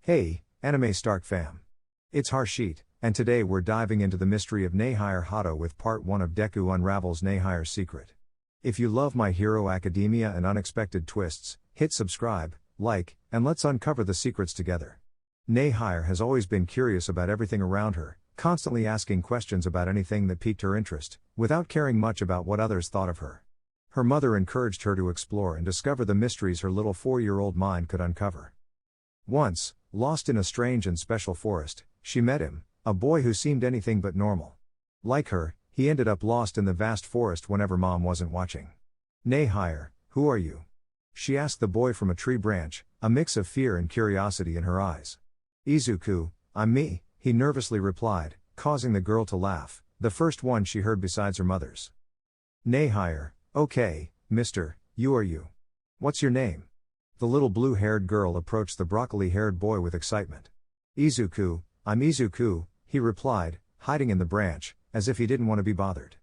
Hey, Anime Stark fam. It's Harshit, and today we're diving into the mystery of Nejire Hato with part 1 of Deku Unravels Nejire's Secret. If you love My Hero Academia and unexpected twists, hit subscribe, like, and let's uncover the secrets together. Nejire has always been curious about everything around her, constantly asking questions about anything that piqued her interest, without caring much about what others thought of her. Her mother encouraged her to explore and discover the mysteries her little 4-year-old mind could uncover. Once, lost in a strange and special forest, she met him, a boy who seemed anything but normal. Like her, he ended up lost in the vast forest whenever mom wasn't watching. Nejire, who are you? She asked the boy from a tree branch, a mix of fear and curiosity in her eyes. Izuku, I'm me, he nervously replied, causing the girl to laugh, the first one she heard besides her mother's. Nejire, okay, mister, you are you. What's your name? The little blue-haired girl approached the broccoli-haired boy with excitement. Izuku, I'm Izuku, he replied, hiding in the branch, as if he didn't want to be bothered.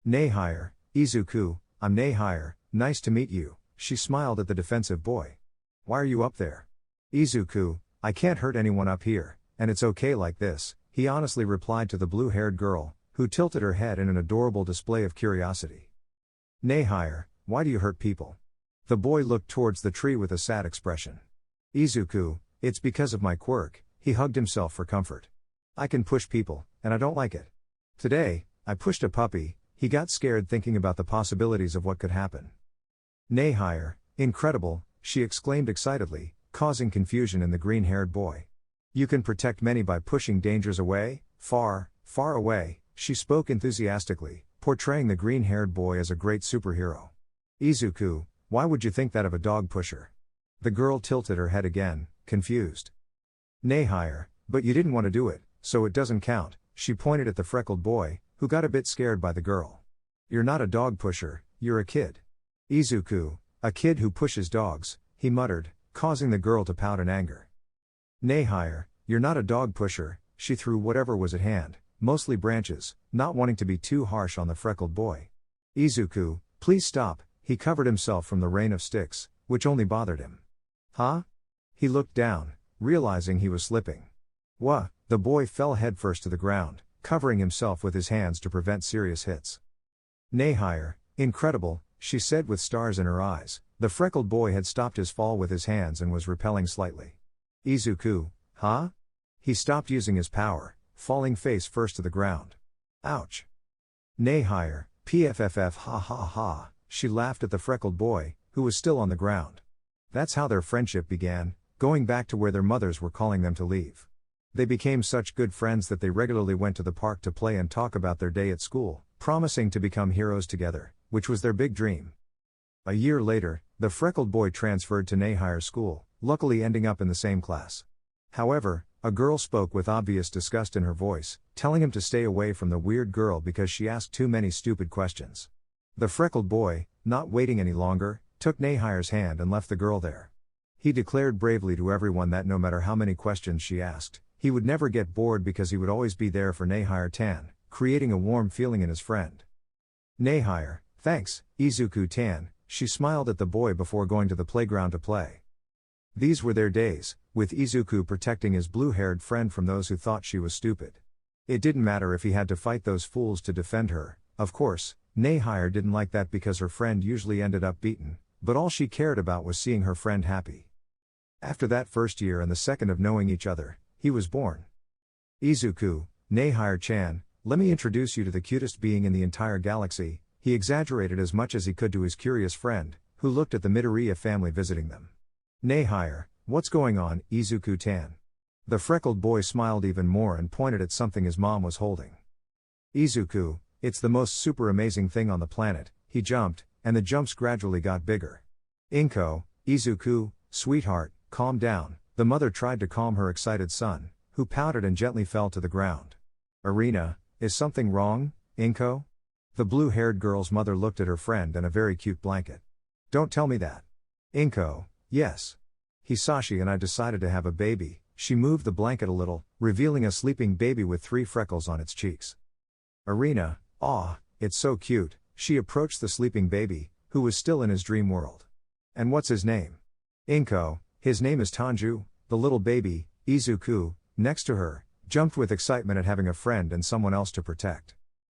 Nejire, Izuku, I'm Nejire, nice to meet you, she smiled at the defensive boy. Why are you up there? Izuku, I can't hurt anyone up here, and it's okay like this, he honestly replied to the blue-haired girl, who tilted her head in an adorable display of curiosity. Nejire, why do you hurt people? The boy looked towards the tree with a sad expression. Izuku, it's because of my quirk, he hugged himself for comfort. I can push people, and I don't like it. Today, I pushed a puppy, he got scared thinking about the possibilities of what could happen. Nejire, incredible, she exclaimed excitedly, causing confusion in the green-haired boy. You can protect many by pushing dangers away, far, far away, she spoke enthusiastically, portraying the green-haired boy as a great superhero. Izuku, why would you think that of a dog pusher? The girl tilted her head again, confused. Nejire, but you didn't want to do it, so it doesn't count, she pointed at the freckled boy, who got a bit scared by the girl. You're not a dog pusher, you're a kid. Izuku, a kid who pushes dogs, he muttered, causing the girl to pout in anger. Nejire, you're not a dog pusher, she threw whatever was at hand, mostly branches, not wanting to be too harsh on the freckled boy. Izuku, please stop, he covered himself from the rain of sticks, which only bothered him. Huh? He looked down, realizing he was slipping. Wha? The boy fell headfirst to the ground, covering himself with his hands to prevent serious hits. Nejire, incredible, she said with stars in her eyes. The freckled boy had stopped his fall with his hands and was repelling slightly. Izuku, huh? He stopped using his power, falling face first to the ground. Ouch. Nejire, pfff ha ha ha, she laughed at the freckled boy, who was still on the ground. That's how their friendship began, going back to where their mothers were calling them to leave. They became such good friends that they regularly went to the park to play and talk about their day at school, promising to become heroes together, which was their big dream. A year later, the freckled boy transferred to Nejire's school, luckily ending up in the same class. However, a girl spoke with obvious disgust in her voice, telling him to stay away from the weird girl because she asked too many stupid questions. The freckled boy, not waiting any longer, took Nejire's hand and left the girl there. He declared bravely to everyone that no matter how many questions she asked, he would never get bored because he would always be there for Nejire-tan, creating a warm feeling in his friend. Nejire, thanks, Izuku-tan, she smiled at the boy before going to the playground to play. These were their days, with Izuku protecting his blue-haired friend from those who thought she was stupid. It didn't matter if he had to fight those fools to defend her, of course. Nejire didn't like that because her friend usually ended up beaten, but all she cared about was seeing her friend happy. After that first year and the second of knowing each other, he was born. Izuku, Nejire-chan, let me introduce you to the cutest being in the entire galaxy, he exaggerated as much as he could to his curious friend, who looked at the Midoriya family visiting them. Nejire, what's going on, Izuku-tan? The freckled boy smiled even more and pointed at something his mom was holding. Izuku, it's the most super amazing thing on the planet, he jumped, and the jumps gradually got bigger. Inko, Izuku, sweetheart, calm down, the mother tried to calm her excited son, who pouted and gently fell to the ground. Arena, is something wrong, Inko? The blue-haired girl's mother looked at her friend and a very cute blanket. Don't tell me that. Inko, yes. Hisashi and I decided to have a baby, she moved the blanket a little, revealing a sleeping baby with 3 freckles on its cheeks. Arena, aw, it's so cute, she approached the sleeping baby, who was still in his dream world. And what's his name? Inko, his name is Tanju, the little baby, Izuku, next to her, jumped with excitement at having a friend and someone else to protect.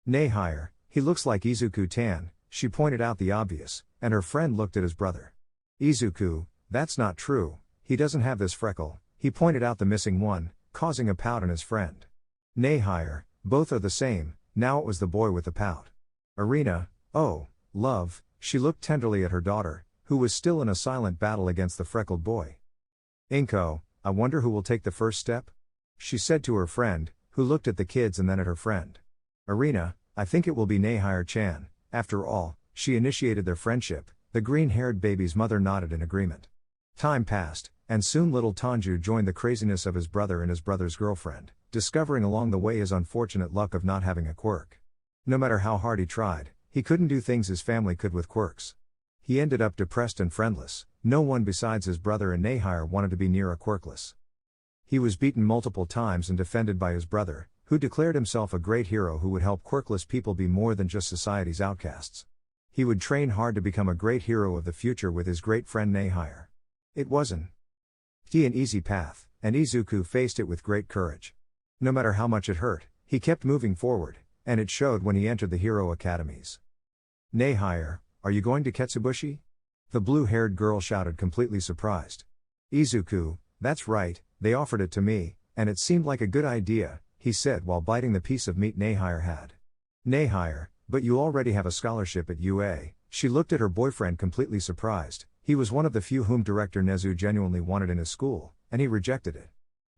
Nejire, he looks like Izuku-tan, she pointed out the obvious, and her friend looked at his brother. Izuku, that's not true, he doesn't have this freckle, he pointed out the missing one, causing a pout in his friend. Nejire, both are the same, now it was the boy with the pout. Arena, oh, love, she looked tenderly at her daughter, who was still in a silent battle against the freckled boy. Inko, I wonder who will take the first step? She said to her friend, who looked at the kids and then at her friend. Arena, I think it will be Nejire-chan, after all, she initiated their friendship, the green-haired baby's mother nodded in agreement. Time passed, and soon little Tanju joined the craziness of his brother and his brother's girlfriend, discovering along the way his unfortunate luck of not having a quirk. No matter how hard he tried, he couldn't do things his family could with quirks. He ended up depressed and friendless, no one besides his brother and Nejire wanted to be near a quirkless. He was beaten multiple times and defended by his brother, who declared himself a great hero who would help quirkless people be more than just society's outcasts. He would train hard to become a great hero of the future with his great friend Nejire. It wasn't an easy path, and Izuku faced it with great courage. No matter how much it hurt, he kept moving forward, and it showed when he entered the hero academies. Nejire, are you going to Ketsubushi? The blue-haired girl shouted, completely surprised. Izuku, that's right, they offered it to me, and it seemed like a good idea, he said while biting the piece of meat Nejire had. Nejire, but you already have a scholarship at UA, she looked at her boyfriend completely surprised, he was one of the few whom Director Nezu genuinely wanted in his school, and he rejected it.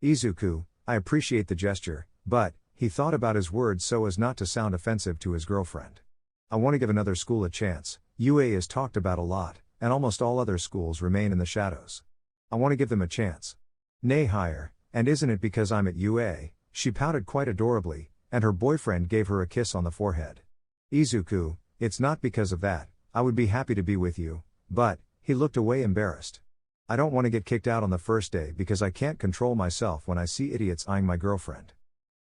Izuku, I appreciate the gesture, but, he thought about his words so as not to sound offensive to his girlfriend. I want to give another school a chance, UA is talked about a lot, and almost all other schools remain in the shadows. I want to give them a chance. Nejire, and isn't it because I'm at UA? She pouted quite adorably, and her boyfriend gave her a kiss on the forehead. Izuku, it's not because of that, I would be happy to be with you, but, he looked away embarrassed. I don't want to get kicked out on the first day because I can't control myself when I see idiots eyeing my girlfriend.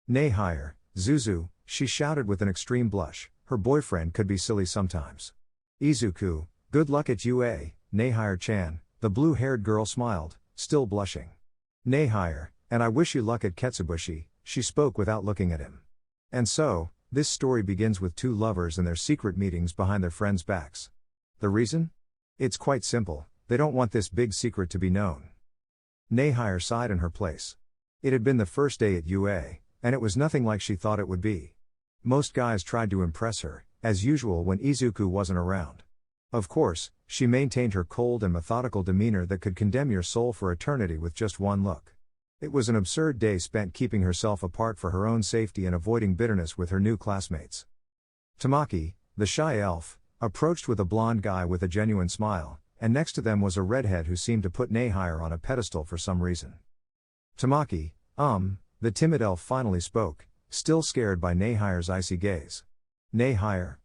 Nejire, Zuzu, she shouted with an extreme blush, her boyfriend could be silly sometimes. Izuku, good luck at UA, Nejire-chan, the blue-haired girl smiled, still blushing. Nejire, and I wish you luck at Ketsubushi, she spoke without looking at him. And so, this story begins with two lovers and their secret meetings behind their friends' backs. The reason? It's quite simple, they don't want this big secret to be known. Nejire sighed in her place. It had been the first day at UA, and it was nothing like she thought it would be. Most guys tried to impress her, as usual when Izuku wasn't around. Of course, she maintained her cold and methodical demeanor that could condemn your soul for eternity with just one look. It was an absurd day spent keeping herself apart for her own safety and avoiding bitterness with her new classmates. Tamaki, the shy elf, approached with a blonde guy with a genuine smile, and next to them was a redhead who seemed to put Nejire on a pedestal for some reason. Tamaki, the timid elf finally spoke, still scared by Nehire's icy gaze. Nejire,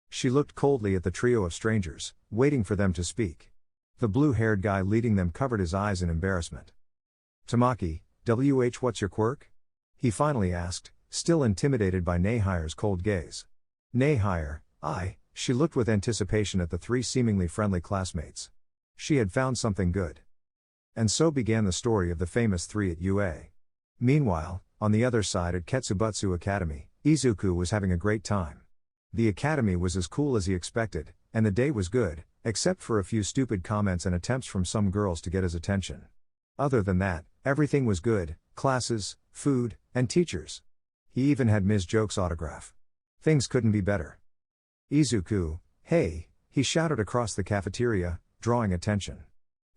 She looked coldly at the trio of strangers, waiting for them to speak. The blue-haired guy leading them covered his eyes in embarrassment. Tamaki, what's your quirk? He finally asked, still intimidated by Nehire's cold gaze. Nejire, she looked with anticipation at the three seemingly friendly classmates. She had found something good. And so began the story of the famous three at UA. Meanwhile, on the other side at Ketsubutsu Academy, Izuku was having a great time. The academy was as cool as he expected, and the day was good, except for a few stupid comments and attempts from some girls to get his attention. Other than that, everything was good, classes, food, and teachers. He even had Ms. Joke's autograph. Things couldn't be better. Izuku, hey, he shouted across the cafeteria, drawing attention.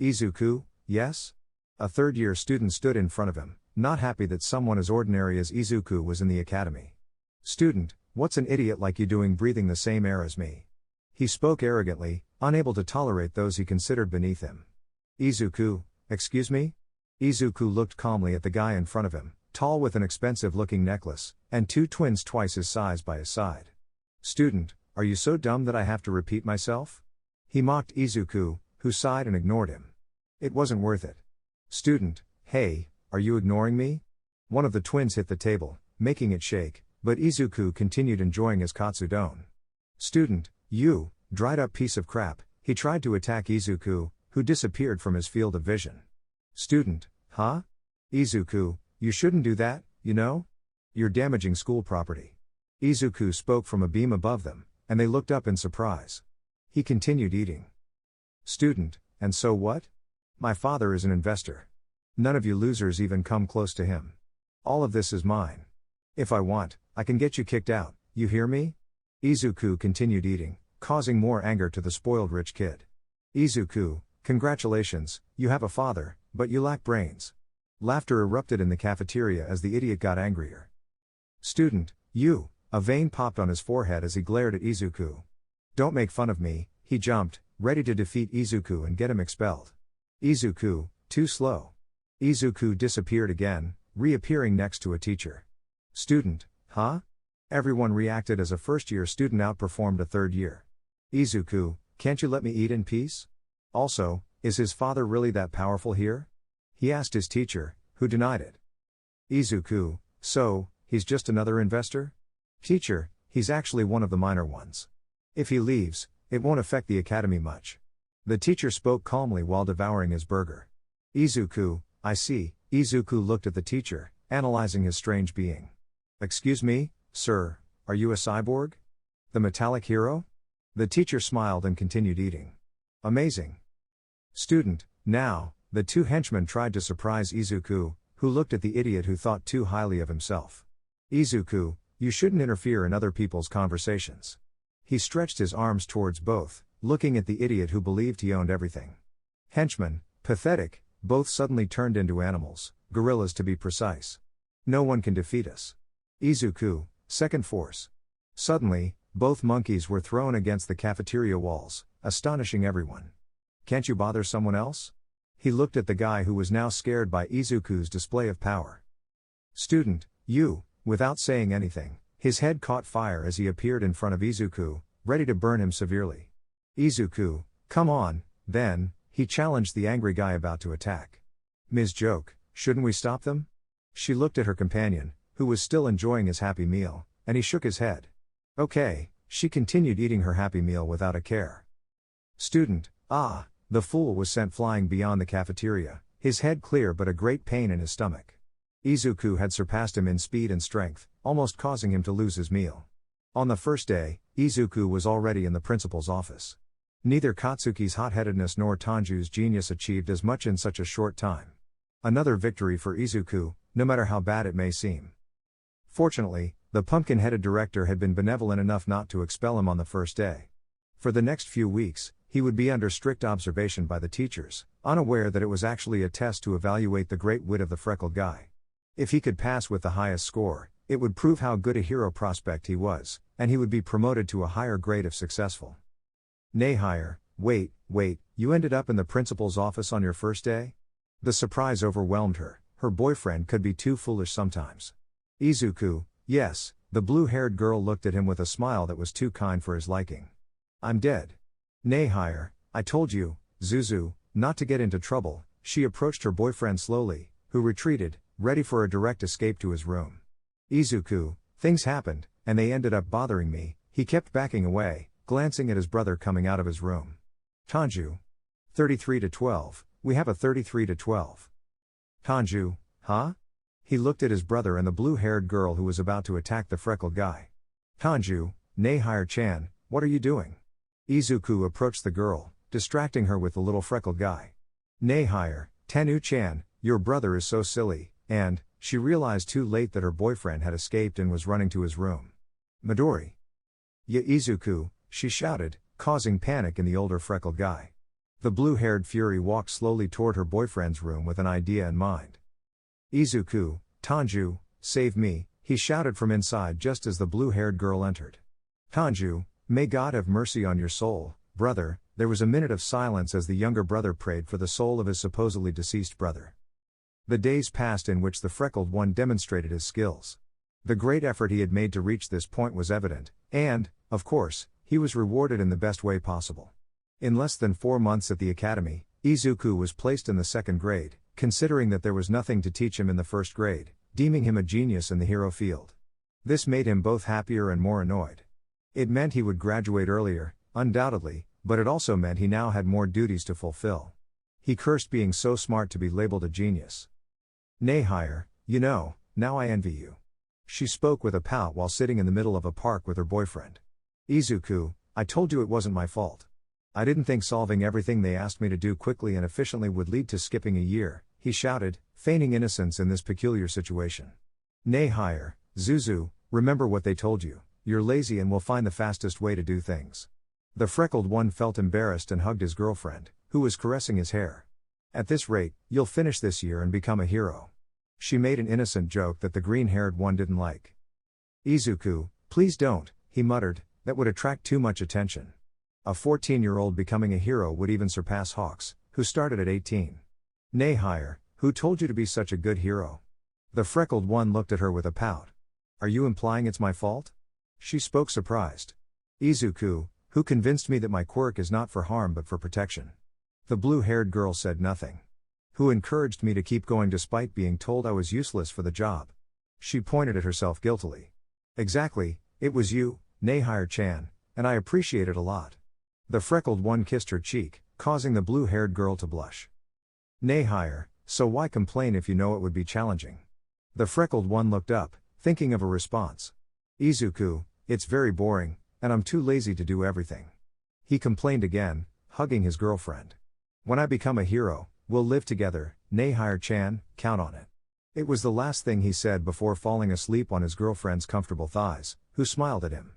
Izuku, yes? A third-year student stood in front of him, not happy that someone as ordinary as Izuku was in the academy. Student, what's an idiot like you doing breathing the same air as me? He spoke arrogantly, unable to tolerate those he considered beneath him. Izuku, excuse me? Izuku looked calmly at the guy in front of him, tall with an expensive-looking necklace, and two twins twice his size by his side. Student, are you so dumb that I have to repeat myself? He mocked Izuku, who sighed and ignored him. It wasn't worth it. Student, hey, are you ignoring me? One of the twins hit the table, making it shake, but Izuku continued enjoying his katsudon. Student, you, dried-up piece of crap, he tried to attack Izuku, who disappeared from his field of vision. Student, huh? Izuku, you shouldn't do that, you know? You're damaging school property. Izuku spoke from a beam above them, and they looked up in surprise. He continued eating. Student, and so what? My father is an investor. None of you losers even come close to him. All of this is mine. If I want, I can get you kicked out, you hear me? Izuku continued eating, causing more anger to the spoiled rich kid. Izuku, congratulations, you have a father, but you lack brains. Laughter erupted in the cafeteria as the idiot got angrier. Student, you, a vein popped on his forehead as he glared at Izuku. Don't make fun of me, he jumped, ready to defeat Izuku and get him expelled. Izuku, too slow. Izuku disappeared again, reappearing next to a teacher. Student, huh? Everyone reacted as a first-year student outperformed a third year. Izuku, can't you let me eat in peace? Also, is his father really that powerful here? He asked his teacher, who denied it. Izuku, so, he's just another investor? Teacher, he's actually one of the minor ones. If he leaves, it won't affect the academy much. The teacher spoke calmly while devouring his burger. Izuku, I see. Izuku looked at the teacher, analyzing his strange being. Excuse me, sir, are you a cyborg? The metallic hero? The teacher smiled and continued eating. Amazing. Student, now, the two henchmen tried to surprise Izuku, who looked at the idiot who thought too highly of himself. Izuku, you shouldn't interfere in other people's conversations. He stretched his arms towards both, looking at the idiot who believed he owned everything. Henchmen, pathetic, both suddenly turned into animals, gorillas to be precise. No one can defeat us. Izuku, second force. Suddenly, both monkeys were thrown against the cafeteria walls, astonishing everyone. Can't you bother someone else? He looked at the guy who was now scared by Izuku's display of power. Student, you, without saying anything, his head caught fire as he appeared in front of Izuku, ready to burn him severely. Izuku, come on, then, he challenged the angry guy about to attack. Ms. Joke, shouldn't we stop them? She looked at her companion, who was still enjoying his happy meal, and he shook his head. Okay, she continued eating her happy meal without a care. Student, the fool was sent flying beyond the cafeteria, his head clear but a great pain in his stomach. Izuku had surpassed him in speed and strength, almost causing him to lose his meal. On the first day, Izuku was already in the principal's office. Neither Katsuki's hot-headedness nor Tanju's genius achieved as much in such a short time. Another victory for Izuku, no matter how bad it may seem. Fortunately, the pumpkin-headed director had been benevolent enough not to expel him on the first day. For the next few weeks, he would be under strict observation by the teachers, unaware that it was actually a test to evaluate the great wit of the freckled guy. If he could pass with the highest score, it would prove how good a hero prospect he was, and he would be promoted to a higher grade if successful. Nejire, wait, you ended up in the principal's office on your first day? The surprise overwhelmed her, her boyfriend could be too foolish sometimes. Izuku, yes, the blue-haired girl looked at him with a smile that was too kind for his liking. I'm dead. Nejire, I told you, Zuzu, not to get into trouble. She approached her boyfriend slowly, who retreated, ready for a direct escape to his room. Izuku, things happened, and they ended up bothering me. He kept backing away, glancing at his brother coming out of his room. Tanju. 33-12, we have a 33-12. Tanju, huh? He looked at his brother and the blue-haired girl who was about to attack the freckled guy. Tanju, Nejire-chan, what are you doing? Izuku approached the girl, distracting her with the little freckled guy. Nejire, Tenu-chan, your brother is so silly, and, she realized too late that her boyfriend had escaped and was running to his room. Midori. Ya Izuku, she shouted, causing panic in the older freckled guy. The blue-haired fury walked slowly toward her boyfriend's room with an idea in mind. Izuku, Tanju, save me, he shouted from inside just as the blue-haired girl entered. Tanju, may God have mercy on your soul, brother. There was a minute of silence as the younger brother prayed for the soul of his supposedly deceased brother. The days passed in which the freckled one demonstrated his skills. The great effort he had made to reach this point was evident, and, of course, he was rewarded in the best way possible. In less than 4 months at the academy, Izuku was placed in the second grade, considering that there was nothing to teach him in the first grade, deeming him a genius in the hero field. This made him both happier and more annoyed. It meant he would graduate earlier, undoubtedly, but it also meant he now had more duties to fulfill. He cursed being so smart to be labeled a genius. Nejire, you know, now I envy you. She spoke with a pout while sitting in the middle of a park with her boyfriend. Izuku, I told you it wasn't my fault. I didn't think solving everything they asked me to do quickly and efficiently would lead to skipping a year, he shouted, feigning innocence in this peculiar situation. Nejire, Zuzu, remember what they told you, you're lazy and will find the fastest way to do things. The freckled one felt embarrassed and hugged his girlfriend, who was caressing his hair. At this rate, you'll finish this year and become a hero. She made an innocent joke that the green-haired one didn't like. Izuku, please don't, he muttered, that would attract too much attention. A 14-year-old becoming a hero would even surpass Hawks, who started at 18. Nejire, who told you to be such a good hero? The freckled one looked at her with a pout. Are you implying it's my fault? She spoke surprised. Izuku, who convinced me that my quirk is not for harm but for protection? The blue-haired girl said nothing. Who encouraged me to keep going despite being told I was useless for the job? She pointed at herself guiltily. Exactly, it was you, Nejire-chan, and I appreciate it a lot. The freckled one kissed her cheek, causing the blue-haired girl to blush. Nejire, so why complain if you know it would be challenging? The freckled one looked up, thinking of a response. Izuku, it's very boring, and I'm too lazy to do everything. He complained again, hugging his girlfriend. When I become a hero, we'll live together, Nejire-chan, count on it. It was the last thing he said before falling asleep on his girlfriend's comfortable thighs, who smiled at him.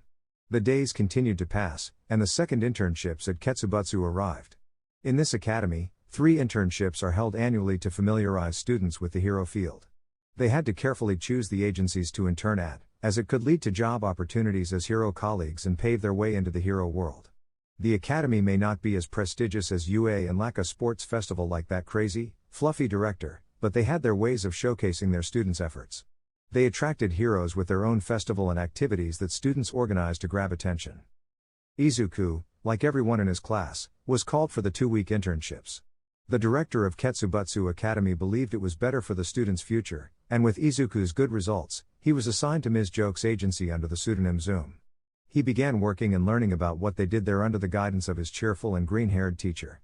The days continued to pass, and the second internships at Ketsubutsu arrived. In this academy, 3 internships are held annually to familiarize students with the hero field. They had to carefully choose the agencies to intern at, as it could lead to job opportunities as hero colleagues and pave their way into the hero world. The academy may not be as prestigious as UA and lack a sports festival like that crazy, fluffy director, but they had their ways of showcasing their students' efforts. They attracted heroes with their own festival and activities that students organized to grab attention. Izuku, like everyone in his class, was called for the 2-week internships. The director of Ketsubutsu Academy believed it was better for the students' future, and with Izuku's good results, he was assigned to Ms. Joke's agency under the pseudonym Zoom. He began working and learning about what they did there under the guidance of his cheerful and green-haired teacher.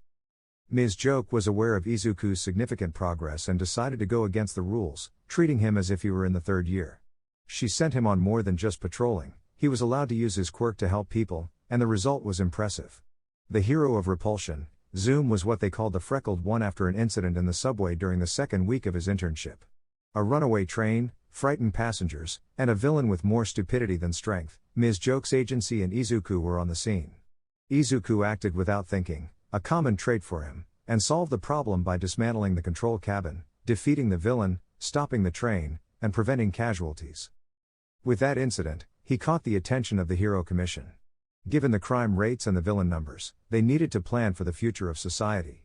Ms. Joke was aware of Izuku's significant progress and decided to go against the rules, treating him as if he were in the 3rd year. She sent him on more than just patrolling, he was allowed to use his quirk to help people, and the result was impressive. The hero of repulsion, Zoom was what they called the freckled one after an incident in the subway during the 2nd week of his internship. A runaway train, frightened passengers, and a villain with more stupidity than strength, Ms. Joke's agency and Izuku were on the scene. Izuku acted without thinking, a common trait for him, and solved the problem by dismantling the control cabin, defeating the villain, stopping the train, and preventing casualties. With that incident, he caught the attention of the Hero Commission. Given the crime rates and the villain numbers, they needed to plan for the future of society.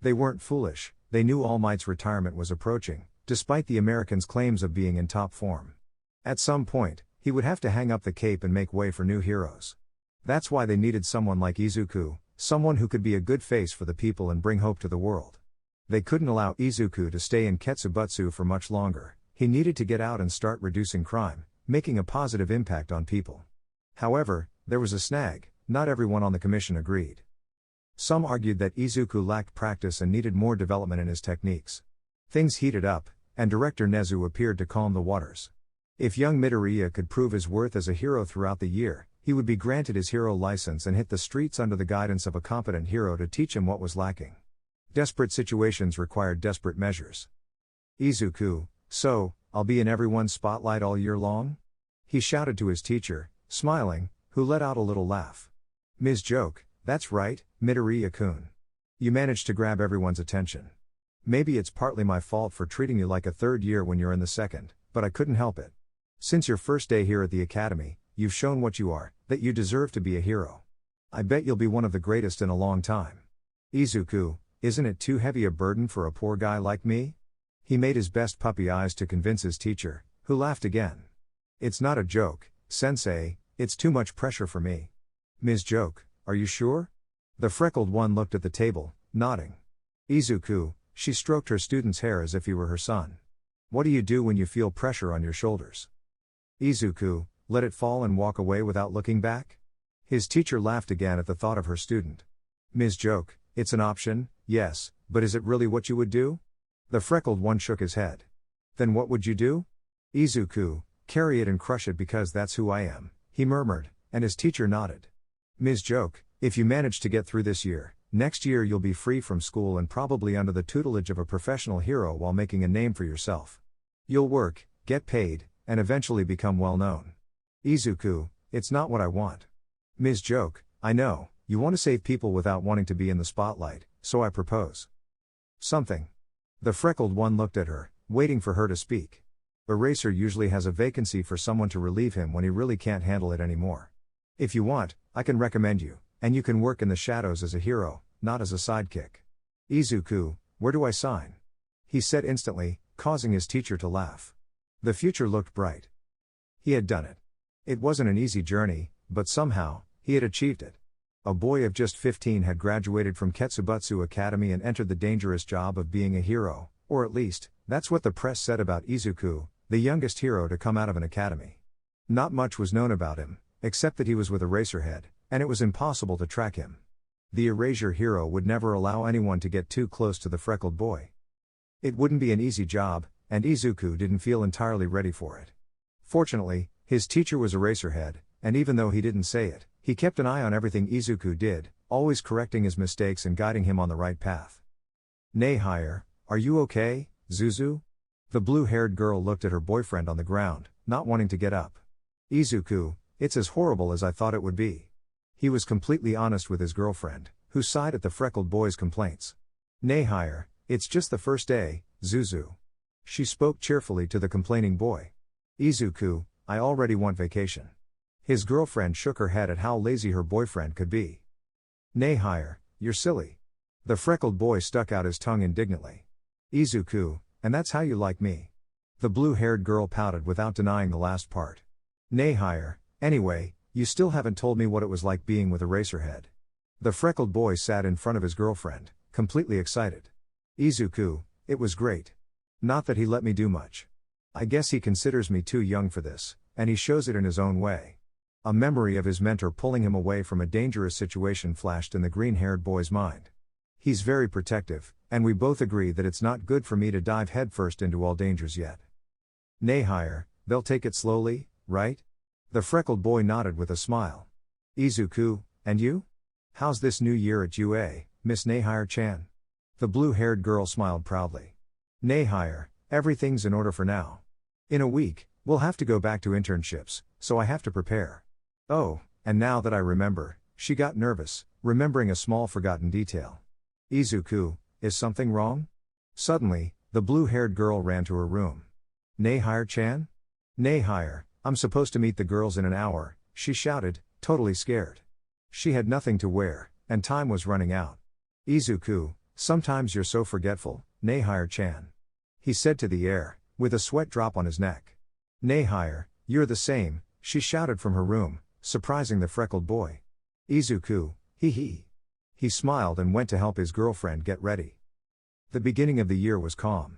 They weren't foolish, they knew All Might's retirement was approaching, despite the Americans' claims of being in top form. At some point, he would have to hang up the cape and make way for new heroes. That's why they needed someone like Izuku, someone who could be a good face for the people and bring hope to the world. They couldn't allow Izuku to stay in Ketsubutsu for much longer, he needed to get out and start reducing crime, making a positive impact on people. However, there was a snag, not everyone on the commission agreed. Some argued that Izuku lacked practice and needed more development in his techniques. Things heated up, and Director Nezu appeared to calm the waters. If young Midoriya could prove his worth as a hero throughout the year, he would be granted his hero license and hit the streets under the guidance of a competent hero to teach him what was lacking. Desperate situations required desperate measures. Izuku, so, I'll be in everyone's spotlight all year long? He shouted to his teacher, smiling, who let out a little laugh. Ms. Joke, that's right, Midoriya-kun. You managed to grab everyone's attention. Maybe it's partly my fault for treating you like a 3rd year when you're in the 2nd, but I couldn't help it. Since your first day here at the academy, you've shown what you are, that you deserve to be a hero. I bet you'll be one of the greatest in a long time. Izuku, isn't it too heavy a burden for a poor guy like me? He made his best puppy eyes to convince his teacher, who laughed again. It's not a joke, sensei, it's too much pressure for me. Ms. Joke, are you sure? The freckled one looked at the table, nodding. Izuku, she stroked her student's hair as if he were her son. What do you do when you feel pressure on your shoulders? Izuku, let it fall and walk away without looking back? His teacher laughed again at the thought of her student. Ms. Joke, it's an option, yes, but is it really what you would do? The freckled one shook his head. Then what would you do? Izuku, carry it and crush it because that's who I am, he murmured, and his teacher nodded. Ms. Joke, if you manage to get through this year, next year you'll be free from school and probably under the tutelage of a professional hero while making a name for yourself. You'll work, get paid, and eventually become well known. Izuku, it's not what I want. Ms. Joke, I know, you want to save people without wanting to be in the spotlight, so I propose something. The freckled one looked at her, waiting for her to speak. Eraser usually has a vacancy for someone to relieve him when he really can't handle it anymore. If you want, I can recommend you, and you can work in the shadows as a hero, not as a sidekick. Izuku, where do I sign? He said instantly, causing his teacher to laugh. The future looked bright. He had done it. It wasn't an easy journey, but somehow, he had achieved it. A boy of just 15 had graduated from Ketsubutsu Academy and entered the dangerous job of being a hero, or at least, that's what the press said about Izuku, the youngest hero to come out of an academy. Not much was known about him, except that he was with Eraserhead, and it was impossible to track him. The Erasure hero would never allow anyone to get too close to the freckled boy. It wouldn't be an easy job, and Izuku didn't feel entirely ready for it. Fortunately, his teacher was Eraserhead, and even though he didn't say it, he kept an eye on everything Izuku did, always correcting his mistakes and guiding him on the right path. Nejire, are you okay, Zuzu? The blue-haired girl looked at her boyfriend on the ground, not wanting to get up. Izuku, it's as horrible as I thought it would be. He was completely honest with his girlfriend, who sighed at the freckled boy's complaints. Nejire, it's just the first day, Zuzu. She spoke cheerfully to the complaining boy. Izuku, I already want vacation. His girlfriend shook her head at how lazy her boyfriend could be. Nejire, you're silly. The freckled boy stuck out his tongue indignantly. Izuku, and that's how you like me. The blue-haired girl pouted without denying the last part. Nejire, anyway, you still haven't told me what it was like being with Eraserhead. The freckled boy sat in front of his girlfriend, completely excited. Izuku, it was great. Not that he let me do much. I guess he considers me too young for this, and he shows it in his own way. A memory of his mentor pulling him away from a dangerous situation flashed in the green-haired boy's mind. He's very protective, and we both agree that it's not good for me to dive headfirst into all dangers yet. Nejire, they'll take it slowly, right? The freckled boy nodded with a smile. Izuku, and you? How's this new year at UA, Miss Nejire-chan? The blue-haired girl smiled proudly. Nejire, everything's in order for now. In a week, we'll have to go back to internships, so I have to prepare. Oh, and now that I remember, she got nervous, remembering a small forgotten detail. Izuku, is something wrong? Suddenly, the blue-haired girl ran to her room. Nejire-chan? Nejire, I'm supposed to meet the girls in an hour, she shouted, totally scared. She had nothing to wear, and time was running out. Izuku, sometimes you're so forgetful, Nejire-chan. He said to the air, with a sweat drop on his neck. Nejire, you're the same, she shouted from her room, surprising the freckled boy. Izuku, hee. He smiled and went to help his girlfriend get ready. The beginning of the year was calm.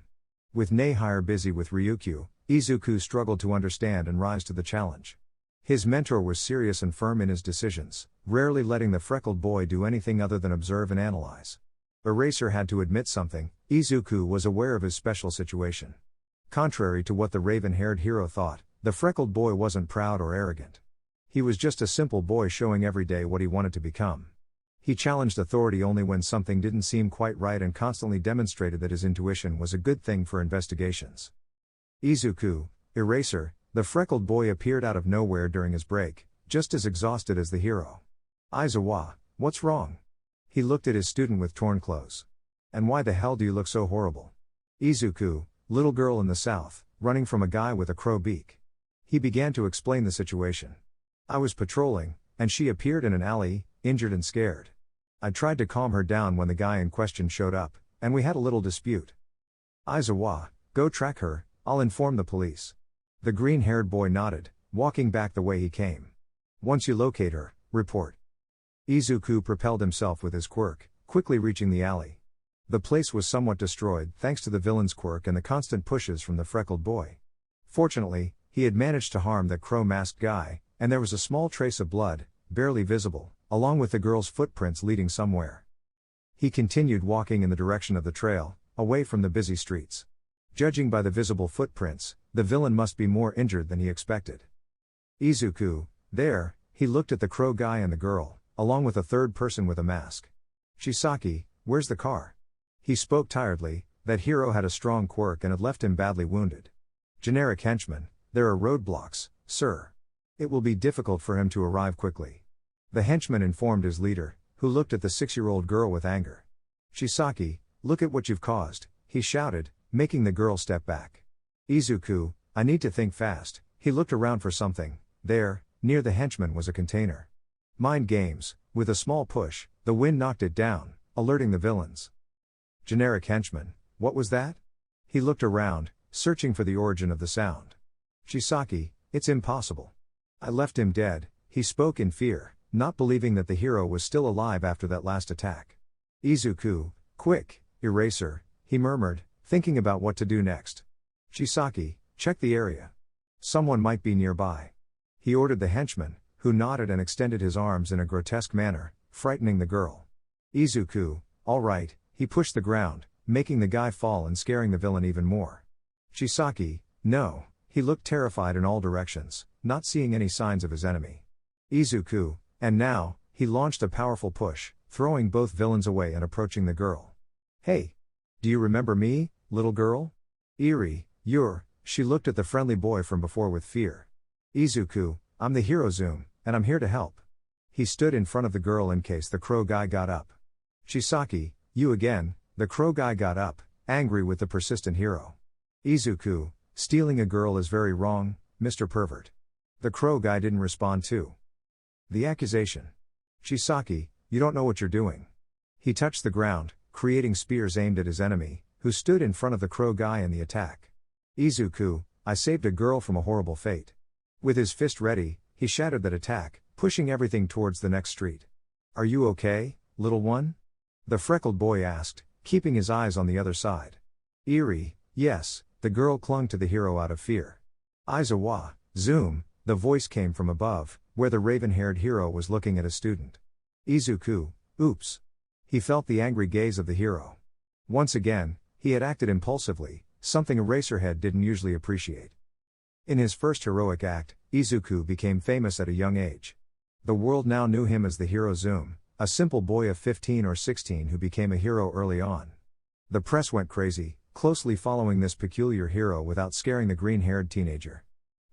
With Nejire busy with Ryukyu, Izuku struggled to understand and rise to the challenge. His mentor was serious and firm in his decisions, rarely letting the freckled boy do anything other than observe and analyze. Eraser had to admit something, Izuku was aware of his special situation. Contrary to what the raven-haired hero thought, the freckled boy wasn't proud or arrogant. He was just a simple boy showing every day what he wanted to become. He challenged authority only when something didn't seem quite right and constantly demonstrated that his intuition was a good thing for investigations. Izuku, Eraser, the freckled boy appeared out of nowhere during his break, just as exhausted as the hero. Aizawa, what's wrong? He looked at his student with torn clothes. And why the hell do you look so horrible? Izuku, little girl in the south, running from a guy with a crow beak. He began to explain the situation. I was patrolling, and she appeared in an alley, injured and scared. I tried to calm her down when the guy in question showed up, and we had a little dispute. Aizawa, go track her, I'll inform the police. The green-haired boy nodded, walking back the way he came. Once you locate her, report. Izuku propelled himself with his quirk, quickly reaching the alley. The place was somewhat destroyed thanks to the villain's quirk and the constant pushes from the freckled boy. Fortunately, he had managed to harm that crow-masked guy, and there was a small trace of blood, barely visible, along with the girl's footprints leading somewhere. He continued walking in the direction of the trail, away from the busy streets. Judging by the visible footprints, the villain must be more injured than he expected. Izuku, there, he looked at the crow guy and the girl, along with a third person with a mask. Chisaki, where's the car? He spoke tiredly, that hero had a strong quirk and had left him badly wounded. Generic henchman, there are roadblocks, sir. It will be difficult for him to arrive quickly. The henchman informed his leader, who looked at the 6-year-old girl with anger. Chisaki, look at what you've caused, he shouted, making the girl step back. Izuku, I need to think fast. He looked around for something. There, near the henchman was a container. Mind games, with a small push, the wind knocked it down, alerting the villains. Generic henchman, what was that? He looked around, searching for the origin of the sound. Chisaki, it's impossible. I left him dead, he spoke in fear, not believing that the hero was still alive after that last attack. Izuku, quick, eraser, he murmured, thinking about what to do next. Chisaki, check the area. Someone might be nearby. He ordered the henchman, who nodded and extended his arms in a grotesque manner, frightening the girl. Izuku, all right, he pushed the ground, making the guy fall and scaring the villain even more. Chisaki, no, he looked terrified in all directions, not seeing any signs of his enemy. Izuku, and now, he launched a powerful push, throwing both villains away and approaching the girl. Hey! Do you remember me, little girl? She looked at the friendly boy from before with fear. Izuku, I'm the hero Zoom, and I'm here to help. He stood in front of the girl in case the crow guy got up. Chisaki, you again, the crow guy got up, angry with the persistent hero. Izuku, stealing a girl is very wrong, Mr. Pervert. The crow guy didn't respond to the accusation. Chisaki, you don't know what you're doing. He touched the ground, creating spears aimed at his enemy, who stood in front of the crow guy in the attack. Izuku, I saved a girl from a horrible fate. With his fist ready, he shattered that attack, pushing everything towards the next street. Are you okay, little one? The freckled boy asked, keeping his eyes on the other side. Yes, the girl clung to the hero out of fear. Aizawa, Zoom, the voice came from above, where the raven-haired hero was looking at a student. Izuku, oops. He felt the angry gaze of the hero. Once again, he had acted impulsively, something Eraserhead didn't usually appreciate. In his first heroic act, Izuku became famous at a young age. The world now knew him as the hero Zoom, a simple boy of 15 or 16 who became a hero early on. The press went crazy, closely following this peculiar hero without scaring the green-haired teenager.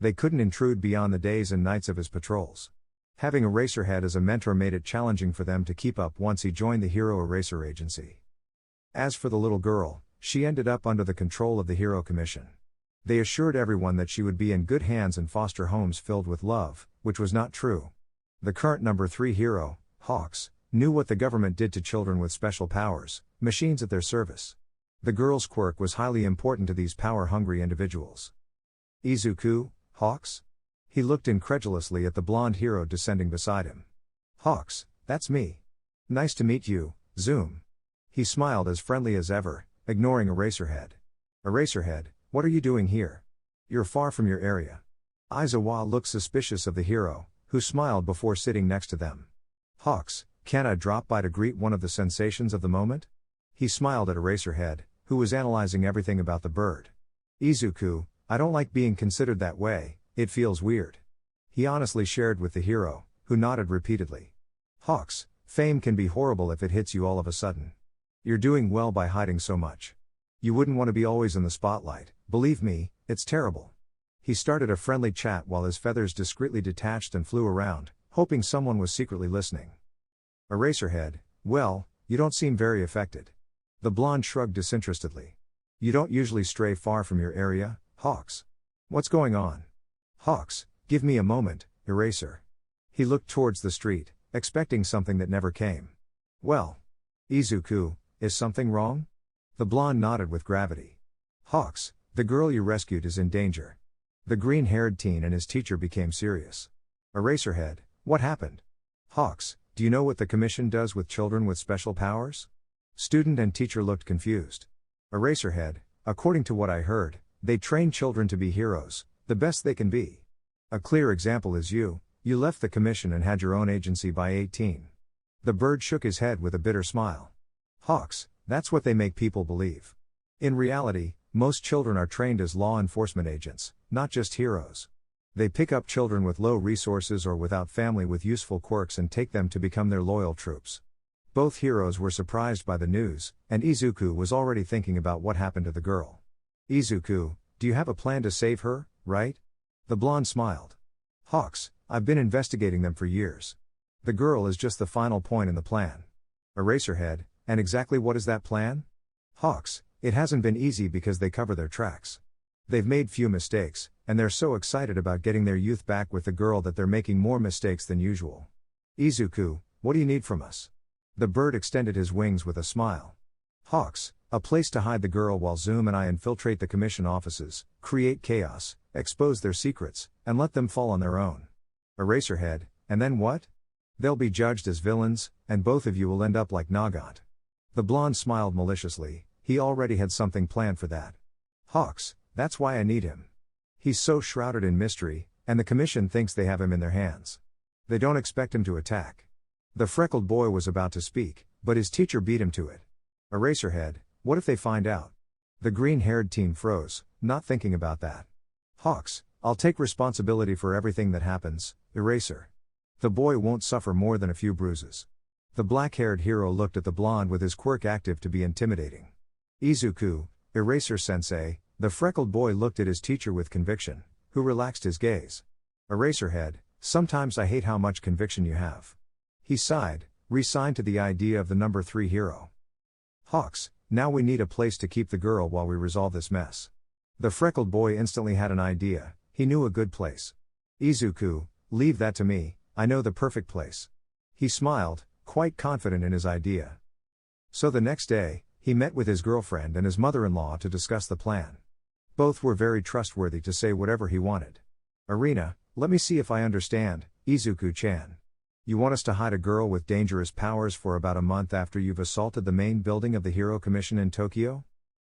They couldn't intrude beyond the days and nights of his patrols. Having Eraserhead as a mentor made it challenging for them to keep up once he joined the Hero Eraser Agency. As for the little girl, she ended up under the control of the Hero Commission. They assured everyone that she would be in good hands and foster homes filled with love, which was not true. The current number 3 hero, Hawks, knew what the government did to children with special powers, machines at their service. The girl's quirk was highly important to these power-hungry individuals. Izuku, Hawks? He looked incredulously at the blonde hero descending beside him. Hawks, that's me. Nice to meet you, Zoom. He smiled as friendly as ever, ignoring Eraserhead. Eraserhead, what are you doing here? You're far from your area. Aizawa looked suspicious of the hero, who smiled before sitting next to them. Hawks, can I drop by to greet one of the sensations of the moment? He smiled at Eraserhead, who was analyzing everything about the bird. Izuku, I don't like being considered that way, it feels weird. He honestly shared with the hero, who nodded repeatedly. Hawks, fame can be horrible if it hits you all of a sudden. You're doing well by hiding so much. You wouldn't want to be always in the spotlight, believe me, it's terrible. He started a friendly chat while his feathers discreetly detached and flew around, hoping someone was secretly listening. Eraserhead, well, you don't seem very affected. The blonde shrugged disinterestedly. You don't usually stray far from your area, Hawks. What's going on? Hawks, give me a moment, Eraser. He looked towards the street, expecting something that never came. Well. Izuku, is something wrong? The blonde nodded with gravity. Hawks, the girl you rescued is in danger. The green-haired teen and his teacher became serious. Eraserhead, what happened? Hawks, do you know what the commission does with children with special powers? Student and teacher looked confused. Eraserhead, according to what I heard, they train children to be heroes, the best they can be. A clear example is you left the commission and had your own agency by 18. The bird shook his head with a bitter smile. Hawks, that's what they make people believe. In reality, Most children are trained as law enforcement agents, not just heroes. They pick up children with low resources or without family with useful quirks and take them to become their loyal troops. Both heroes were surprised by the news, and Izuku was already thinking about what happened to the girl. Izuku, do you have a plan to save her, right? The blonde smiled. Hawks, I've been investigating them for years. The girl is just the final point in the plan. Eraserhead, and exactly what is that plan? Hawks, it hasn't been easy because they cover their tracks. They've made few mistakes, and they're so excited about getting their youth back with the girl that they're making more mistakes than usual. Izuku, what do you need from us? The bird extended his wings with a smile. Hawks, a place to hide the girl while Zoom and I infiltrate the commission offices, create chaos, expose their secrets, and let them fall on their own. Eraserhead, and then what? They'll be judged as villains, and both of you will end up like Nagant. The blonde smiled maliciously, he already had something planned for that. Hawks, that's why I need him. He's so shrouded in mystery, and the commission thinks they have him in their hands. They don't expect him to attack. The freckled boy was about to speak, but his teacher beat him to it. Eraserhead, what if they find out? The green-haired teen froze, not thinking about that. Hawks, I'll take responsibility for everything that happens, Eraser. The boy won't suffer more than a few bruises. The black-haired hero looked at the blonde with his quirk active to be intimidating. Izuku, Eraser-sensei, the freckled boy looked at his teacher with conviction, who relaxed his gaze. Eraserhead, sometimes I hate how much conviction you have. He sighed, resigned to the idea of the number 3 hero. Hawks, now we need a place to keep the girl while we resolve this mess. The freckled boy instantly had an idea, he knew a good place. Izuku, leave that to me, I know the perfect place. He smiled, quite confident in his idea. So the next day, he met with his girlfriend and his mother-in-law to discuss the plan. Both were very trustworthy to say whatever he wanted. Arena, let me see if I understand, Izuku-chan. You want us to hide a girl with dangerous powers for about a month after you've assaulted the main building of the Hero Commission in Tokyo?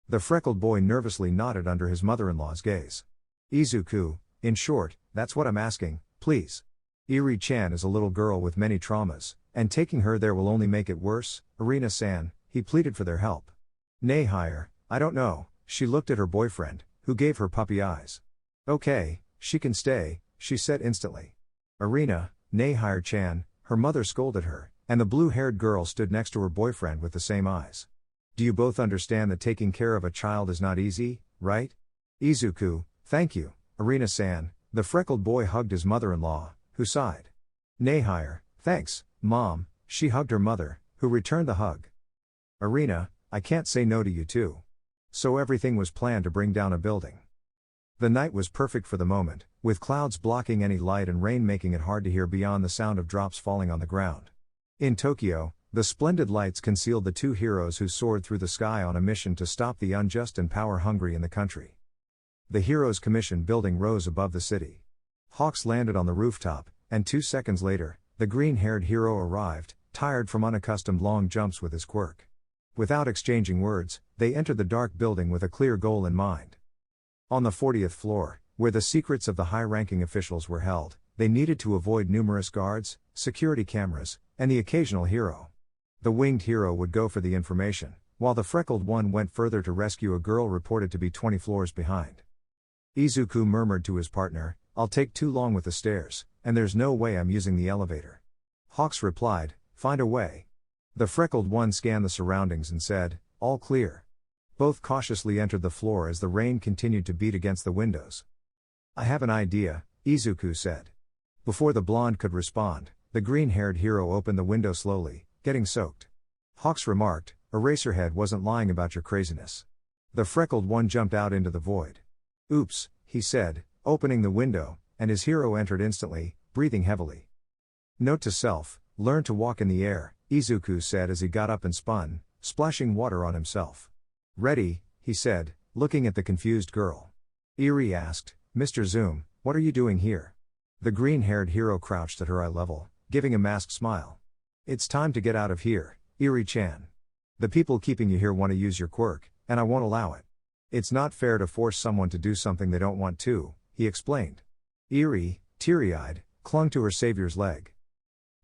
The freckled boy nervously nodded under his mother-in-law's gaze. Izuku, in short, that's what I'm asking, please. Eri-chan is a little girl with many traumas, and taking her there will only make it worse, Arena-san, he pleaded for their help. Nejire, I don't know, she looked at her boyfriend, who gave her puppy eyes. Okay, she can stay, she said instantly. Arena, Nejire-chan, her mother scolded her, and the blue-haired girl stood next to her boyfriend with the same eyes. Do you both understand that taking care of a child is not easy, right? Izuku, thank you, Arena-san, the freckled boy hugged his mother-in-law, who sighed. Nejire, thanks, Mom, she hugged her mother, who returned the hug. Arena, I can't say no to you too. So everything was planned to bring down a building. The night was perfect for the moment, with clouds blocking any light and rain making it hard to hear beyond the sound of drops falling on the ground. In Tokyo, the splendid lights concealed the 2 heroes who soared through the sky on a mission to stop the unjust and power-hungry in the country. The Heroes Commission building rose above the city. Hawks landed on the rooftop, and 2 seconds later, the green-haired hero arrived, tired from unaccustomed long jumps with his quirk. Without exchanging words, they entered the dark building with a clear goal in mind. On the 40th floor, where the secrets of the high-ranking officials were held, they needed to avoid numerous guards, security cameras, and the occasional hero. The winged hero would go for the information, while the freckled one went further to rescue a girl reported to be 20 floors behind. Izuku murmured to his partner, I'll take too long with the stairs, and there's no way I'm using the elevator. Hawks replied, find a way. The freckled one scanned the surroundings and said, all clear. Both cautiously entered the floor as the rain continued to beat against the windows. I have an idea, Izuku said. Before the blonde could respond, the green-haired hero opened the window slowly, getting soaked. Hawks remarked, Eraserhead wasn't lying about your craziness. The freckled one jumped out into the void. Oops, he said, opening the window, and his hero entered instantly, breathing heavily. Note to self, learn to walk in the air, Izuku said as he got up and spun, splashing water on himself. Ready, he said, looking at the confused girl. Eri asked, Mr. Zoom, what are you doing here? The green-haired hero crouched at her eye level, giving a masked smile. It's time to get out of here, Eri-chan. The people keeping you here want to use your quirk, and I won't allow it. It's not fair to force someone to do something they don't want to, he explained. Eri, teary-eyed, clung to her savior's leg.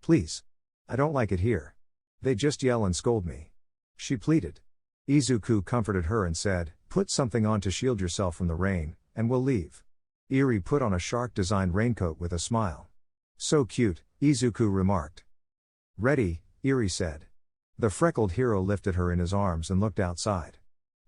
Please. I don't like it here. They just yell and scold me. She pleaded. Izuku comforted her and said, Put something on to shield yourself from the rain, and we'll leave. Eri put on a shark-designed raincoat with a smile. So cute, Izuku remarked. Ready, Eri said. The freckled hero lifted her in his arms and looked outside.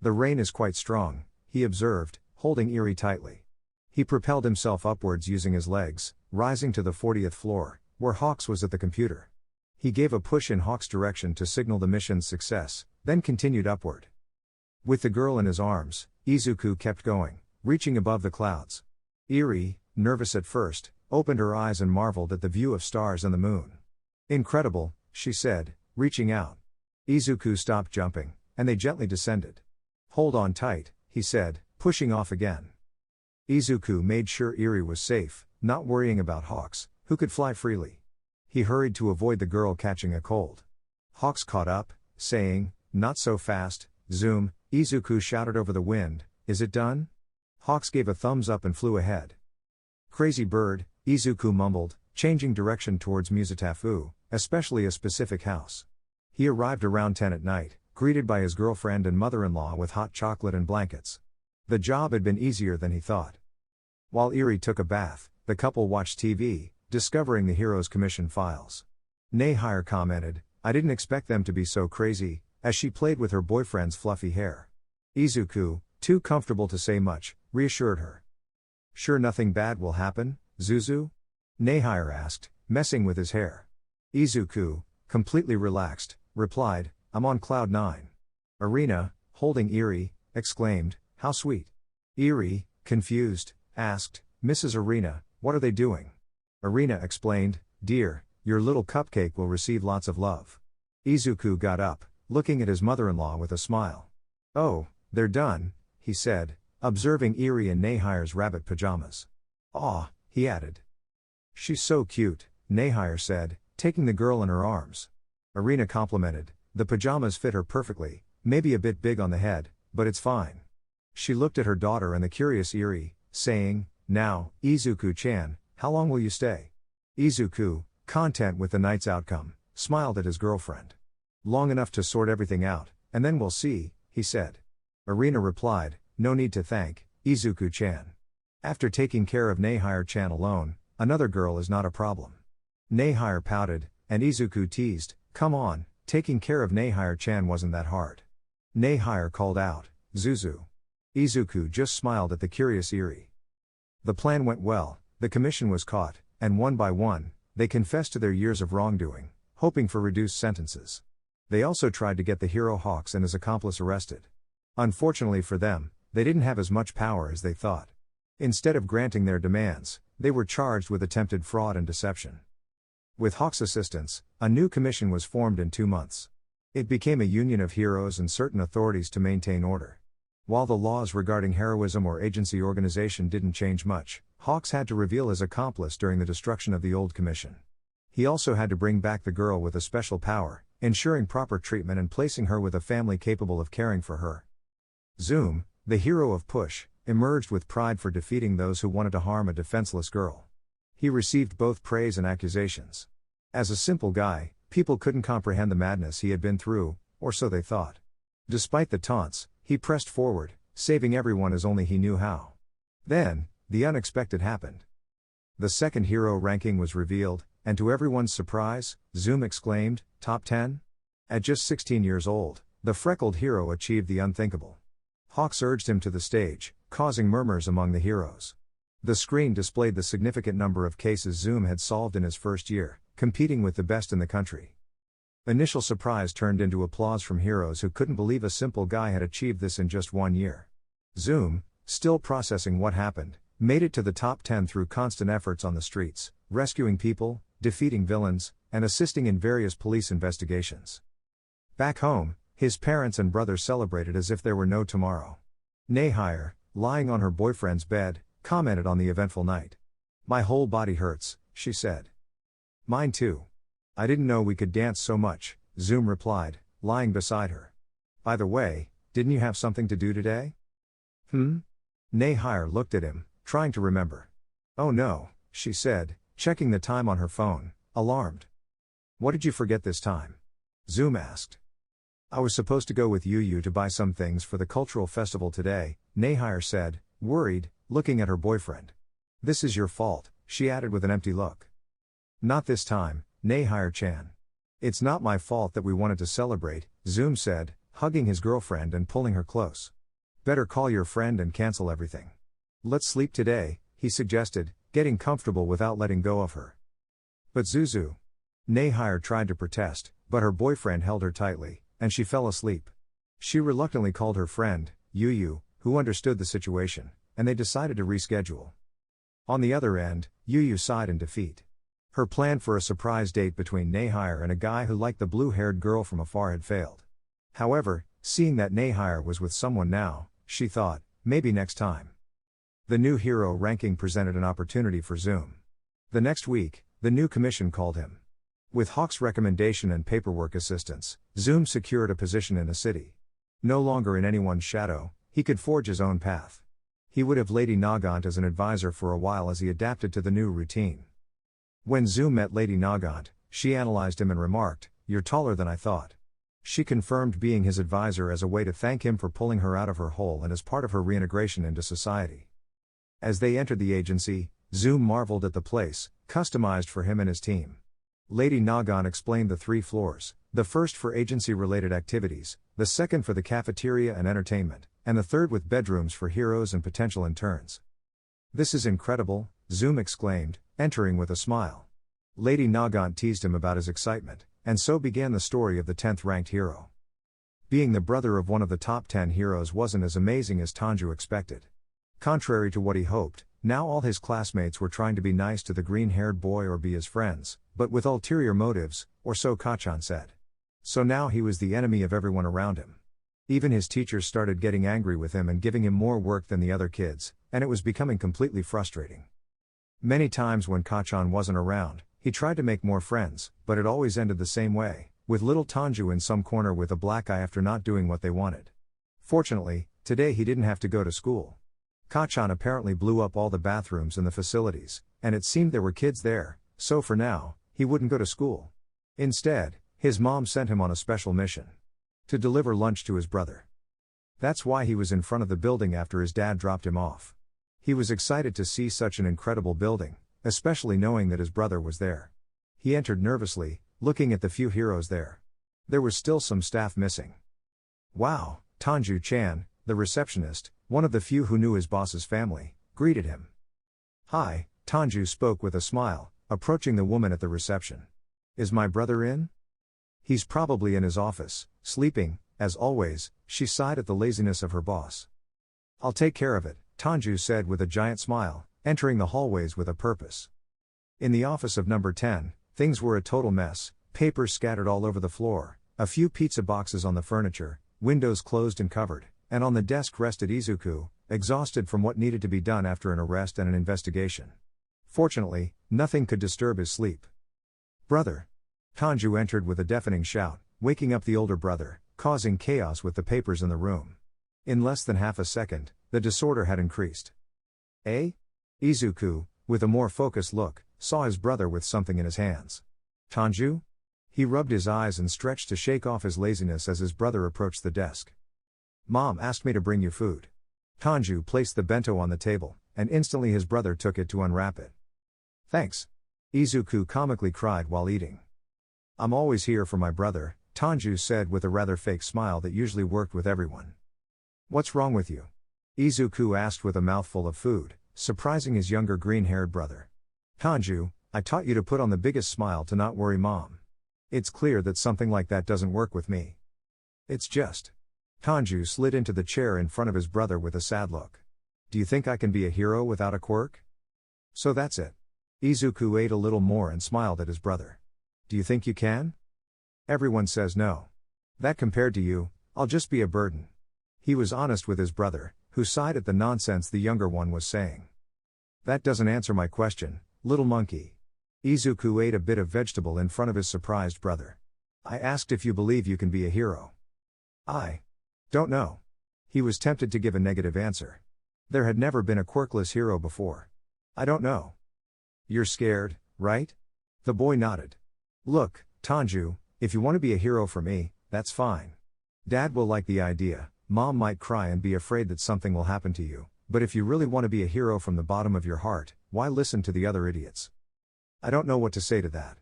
The rain is quite strong, he observed, holding Eri tightly. He propelled himself upwards using his legs, rising to the 40th floor, where Hawks was at the computer. He gave a push in Hawks' direction to signal the mission's success, then continued upward. With the girl in his arms, Izuku kept going, reaching above the clouds. Eri, nervous at first, opened her eyes and marveled at the view of stars and the moon. Incredible, she said, reaching out. Izuku stopped jumping, and they gently descended. Hold on tight, he said, pushing off again. Izuku made sure Eri was safe, not worrying about Hawks, who could fly freely. He hurried to avoid the girl catching a cold. Hawks caught up, saying, "Not so fast, Zoom." Izuku shouted over the wind, "Is it done?" Hawks gave a thumbs up and flew ahead. Crazy bird, Izuku mumbled, changing direction towards Muzatafu, especially a specific house. He arrived around 10 at night, greeted by his girlfriend and mother-in-law with hot chocolate and blankets. The job had been easier than he thought. While Eri took a bath, the couple watched TV, discovering the hero's commission files. Nejire commented, "I didn't expect them to be so crazy," as she played with her boyfriend's fluffy hair. Izuku, too comfortable to say much, reassured her. "Sure nothing bad will happen, Zuzu?" Nejire asked, messing with his hair. Izuku, completely relaxed, replied, "I'm on cloud 9. Arena, holding Eri, exclaimed, "How sweet." Eri, confused, asked, "Mrs. Arena, what are they doing?" Arena explained, "Dear, your little cupcake will receive lots of love." Izuku got up, looking at his mother-in-law with a smile. "Oh, they're done," he said, observing Eri in Nejire's rabbit pajamas. "Aw," he added. "She's so cute," Nejire said, taking the girl in her arms. Arena complimented, "The pajamas fit her perfectly, maybe a bit big on the head, but it's fine." She looked at her daughter and the curious Eri, saying, "Now, Izuku-chan, how long will you stay?" Izuku, content with the night's outcome, smiled at his girlfriend. "Long enough to sort everything out, and then we'll see," he said. Arena replied, "No need to thank, Izuku-chan. After taking care of Nejire-chan alone, another girl is not a problem." Nejire pouted, and Izuku teased, "Come on, taking care of Nejire-chan wasn't that hard." Nejire called out, "Zuzu." Izuku just smiled at the curious Eri. The plan went well, the commission was caught, and one by one, they confessed to their years of wrongdoing, hoping for reduced sentences. They also tried to get the hero Hawks and his accomplice arrested. Unfortunately for them, they didn't have as much power as they thought. Instead of granting their demands, they were charged with attempted fraud and deception. With Hawks' assistance, a new commission was formed in 2 months. It became a union of heroes and certain authorities to maintain order. While the laws regarding heroism or agency organization didn't change much, Hawks had to reveal his accomplice during the destruction of the old commission. He also had to bring back the girl with a special power, ensuring proper treatment and placing her with a family capable of caring for her. Zoom, the hero of Push, emerged with pride for defeating those who wanted to harm a defenseless girl. He received both praise and accusations. As a simple guy, people couldn't comprehend the madness he had been through, or so they thought. Despite the taunts, he pressed forward, saving everyone as only he knew how. Then, the unexpected happened. The second hero ranking was revealed, and to everyone's surprise, Zoom exclaimed, "Top 10?" At just 16 years old, the freckled hero achieved the unthinkable. Hawks urged him to the stage, causing murmurs among the heroes. The screen displayed the significant number of cases Zoom had solved in his first year, competing with the best in the country. Initial surprise turned into applause from heroes who couldn't believe a simple guy had achieved this in just 1 year. Zoom, still processing what happened, made it to the top 10 through constant efforts on the streets, rescuing people, defeating villains, and assisting in various police investigations. Back home, his parents and brother celebrated as if there were no tomorrow. Nejire, lying on her boyfriend's bed, commented on the eventful night. "My whole body hurts," she said. "Mine too. I didn't know we could dance so much," Zoom replied, lying beside her. "By the way, didn't you have something to do today?" Nejire looked at him, trying to remember. "Oh no," she said, checking the time on her phone, alarmed. "What did you forget this time?" Zoom asked. I was supposed to go with Yu to buy some things for the cultural festival today, Nejire said, worried, looking at her boyfriend. This is your fault, she added with an empty look. Not this time, Nejire-chan. It's not my fault that we wanted to celebrate, Zoom said, hugging his girlfriend and pulling her close. Better call your friend and cancel everything. Let's sleep today, he suggested, getting comfortable without letting go of her. But Zuzu. Nejire tried to protest, but her boyfriend held her tightly, and she fell asleep. She reluctantly called her friend, Yu, who understood the situation, and they decided to reschedule. On the other end, Yu sighed in defeat. Her plan for a surprise date between Nejire and a guy who liked the blue-haired girl from afar had failed. However, seeing that Nejire was with someone now, she thought, maybe next time. The new hero ranking presented an opportunity for Zoom. The next week, the new commission called him. With Hawk's recommendation and paperwork assistance, Zoom secured a position in a city. No longer in anyone's shadow, he could forge his own path. He would have Lady Nagant as an advisor for a while as he adapted to the new routine. When Zoom met Lady Nagant, she analyzed him and remarked, "You're taller than I thought." She confirmed being his advisor as a way to thank him for pulling her out of her hole and as part of her reintegration into society. As they entered the agency, Zoom marveled at the place, customized for him and his team. Lady Nagant explained the 3 floors, the first for agency-related activities, the second for the cafeteria and entertainment, and the third with bedrooms for heroes and potential interns. "This is incredible," Zoom exclaimed, entering with a smile. Lady Nagant teased him about his excitement, and so began the story of the 10th-ranked hero. Being the brother of one of the top 10 heroes wasn't as amazing as Tanju expected. Contrary to what he hoped, now all his classmates were trying to be nice to the green-haired boy or be his friends, but with ulterior motives, or so Kachan said. So now he was the enemy of everyone around him. Even his teachers started getting angry with him and giving him more work than the other kids, and it was becoming completely frustrating. Many times when Kachan wasn't around, he tried to make more friends, but it always ended the same way, with little Tanju in some corner with a black eye after not doing what they wanted. Fortunately, today he didn't have to go to school. Kachan apparently blew up all the bathrooms in the facilities, and it seemed there were kids there, so for now, he wouldn't go to school. Instead, his mom sent him on a special mission. To deliver lunch to his brother. That's why he was in front of the building after his dad dropped him off. He was excited to see such an incredible building, especially knowing that his brother was there. He entered nervously, looking at the few heroes there. There was still some staff missing. "Wow, Tanju-chan," the receptionist, one of the few who knew his boss's family, greeted him. "Hi," Tanju spoke with a smile, approaching the woman at the reception. "Is my brother in?" "He's probably in his office, sleeping, as always," she sighed at the laziness of her boss. "I'll take care of it," Tanju said with a giant smile, entering the hallways with a purpose. In the office of number 10, things were a total mess, papers scattered all over the floor, a few pizza boxes on the furniture, windows closed and covered, and on the desk rested Izuku, exhausted from what needed to be done after an arrest and an investigation. Fortunately, nothing could disturb his sleep. "Brother!" Tanju entered with a deafening shout, waking up the older brother, causing chaos with the papers in the room. In less than half a second, the disorder had increased. "Eh?" Izuku, with a more focused look, saw his brother with something in his hands. "Tanju?" He rubbed his eyes and stretched to shake off his laziness as his brother approached the desk. "Mom asked me to bring you food." Tanju placed the bento on the table, and instantly his brother took it to unwrap it. "Thanks." Izuku comically cried while eating. "I'm always here for my brother," Tanju said with a rather fake smile that usually worked with everyone. "What's wrong with you?" Izuku asked with a mouthful of food, surprising his younger green-haired brother. "Tanju, I taught you to put on the biggest smile to not worry Mom. It's clear that something like that doesn't work with me. It's just..." Tanju slid into the chair in front of his brother with a sad look. "Do you think I can be a hero without a quirk?" "So that's it." Izuku ate a little more and smiled at his brother. "Do you think you can?" "Everyone says no. That compared to you, I'll just be a burden." He was honest with his brother, who sighed at the nonsense the younger one was saying. "That doesn't answer my question, little monkey." Izuku ate a bit of vegetable in front of his surprised brother. "I asked if you believe you can be a hero." "I don't know." He was tempted to give a negative answer. There had never been a quirkless hero before. "I don't know." "You're scared, right?" The boy nodded. "Look, Tanju, if you want to be a hero for me, that's fine. Dad will like the idea, Mom might cry and be afraid that something will happen to you, but if you really want to be a hero from the bottom of your heart, why listen to the other idiots? I don't know what to say to that.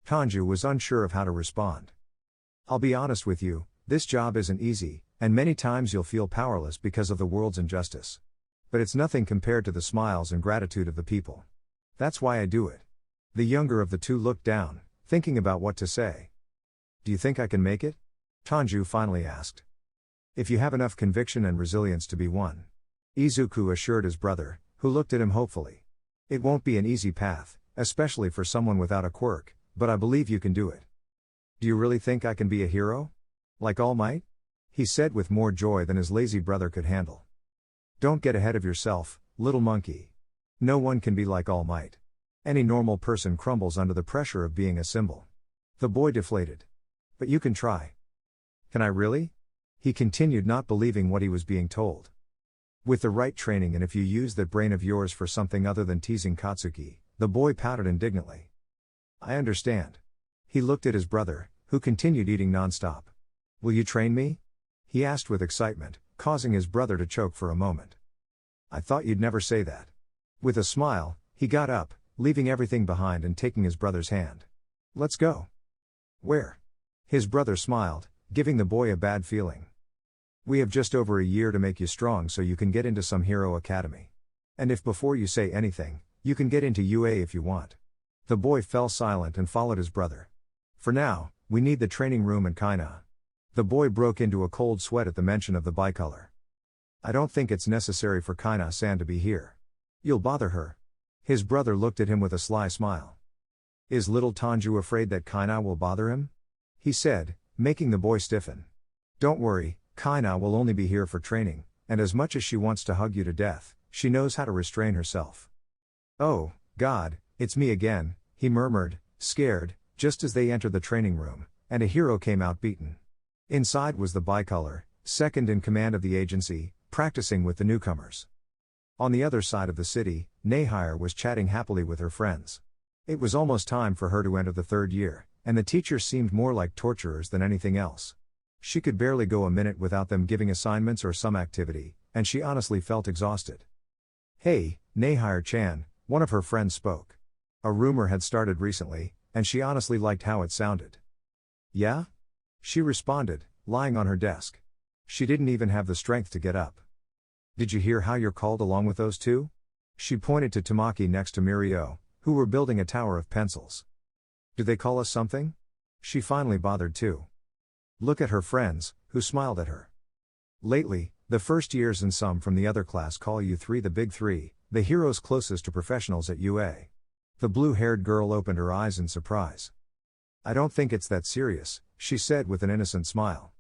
Tanju was unsure of how to respond. I'll be honest with you, this job isn't easy, and many times you'll feel powerless because of the world's injustice. But it's nothing compared to the smiles and gratitude of the people. That's why I do it. The younger of the two looked down, thinking about what to say. Do you think I can make it? Tanju finally asked. If you have enough conviction and resilience to be one. Izuku assured his brother, who looked at him hopefully. It won't be an easy path, especially for someone without a quirk, but I believe you can do it. Do you really think I can be a hero? Like All Might? He said with more joy than his lazy brother could handle. Don't get ahead of yourself, little monkey. No one can be like All Might. Any normal person crumbles under the pressure of being a symbol. The boy deflated. But you can try. Can I really? He continued, not believing what he was being told. With the right training, and if you use that brain of yours for something other than teasing Katsuki, the boy pouted indignantly. I understand. He looked at his brother, who continued eating nonstop. Will you train me? He asked with excitement, causing his brother to choke for a moment. I thought you'd never say that. With a smile, he got up, leaving everything behind and taking his brother's hand. Let's go. Where? His brother smiled, giving the boy a bad feeling. We have just over a year to make you strong so you can get into some hero academy. And if before you say anything, you can get into UA if you want. The boy fell silent and followed his brother. For now, we need the training room and Kaina. The boy broke into a cold sweat at the mention of the bicolor. I don't think it's necessary for Kaina-san to be here. You'll bother her. His brother looked at him with a sly smile. Is little Tanju afraid that Kaina will bother him? He said, making the boy stiffen. Don't worry, Kaina will only be here for training, and as much as she wants to hug you to death, she knows how to restrain herself. Oh, God, it's me again, he murmured, scared, just as they entered the training room, and a hero came out beaten. Inside was the bicolor, second in command of the agency, practicing with the newcomers. On the other side of the city, Nejire was chatting happily with her friends. It was almost time for her to enter the third year, and the teachers seemed more like torturers than anything else. She could barely go a minute without them giving assignments or some activity, and she honestly felt exhausted. Hey, Nejire-chan, one of her friends spoke. A rumor had started recently, and she honestly liked how it sounded. Yeah? She responded, lying on her desk. She didn't even have the strength to get up. Did you hear how you're called along with those two? She pointed to Tamaki next to Mirio, who were building a tower of pencils. Do they call us something? She finally bothered to look at her friends, who smiled at her. Lately, the first years and some from the other class call you three the Big Three, the heroes closest to professionals at UA. The blue-haired girl opened her eyes in surprise. I don't think it's that serious, she said with an innocent smile.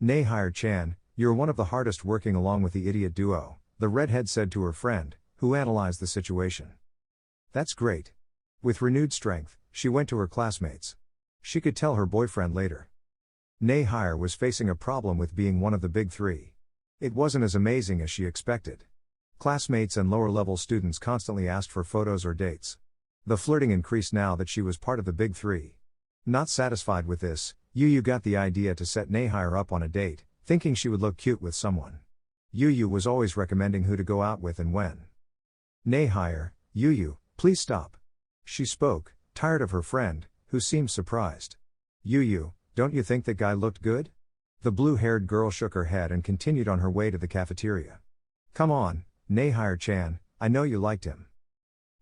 Nejire-chan, you're one of the hardest working along with the idiot duo, the redhead said to her friend, who analyzed the situation. That's great. With renewed strength, she went to her classmates. She could tell her boyfriend later. Nejire was facing a problem with being one of the Big Three. It wasn't as amazing as she expected. Classmates and lower-level students constantly asked for photos or dates. The flirting increased now that she was part of the Big Three. Not satisfied with this, Yu got the idea to set Nejire up on a date, thinking she would look cute with someone. Yu was always recommending who to go out with and when. Nejire, Yu, please stop. She spoke, tired of her friend, who seemed surprised. Yu, don't you think that guy looked good? The blue-haired girl shook her head and continued on her way to the cafeteria. Come on, Nejire-chan, I know you liked him.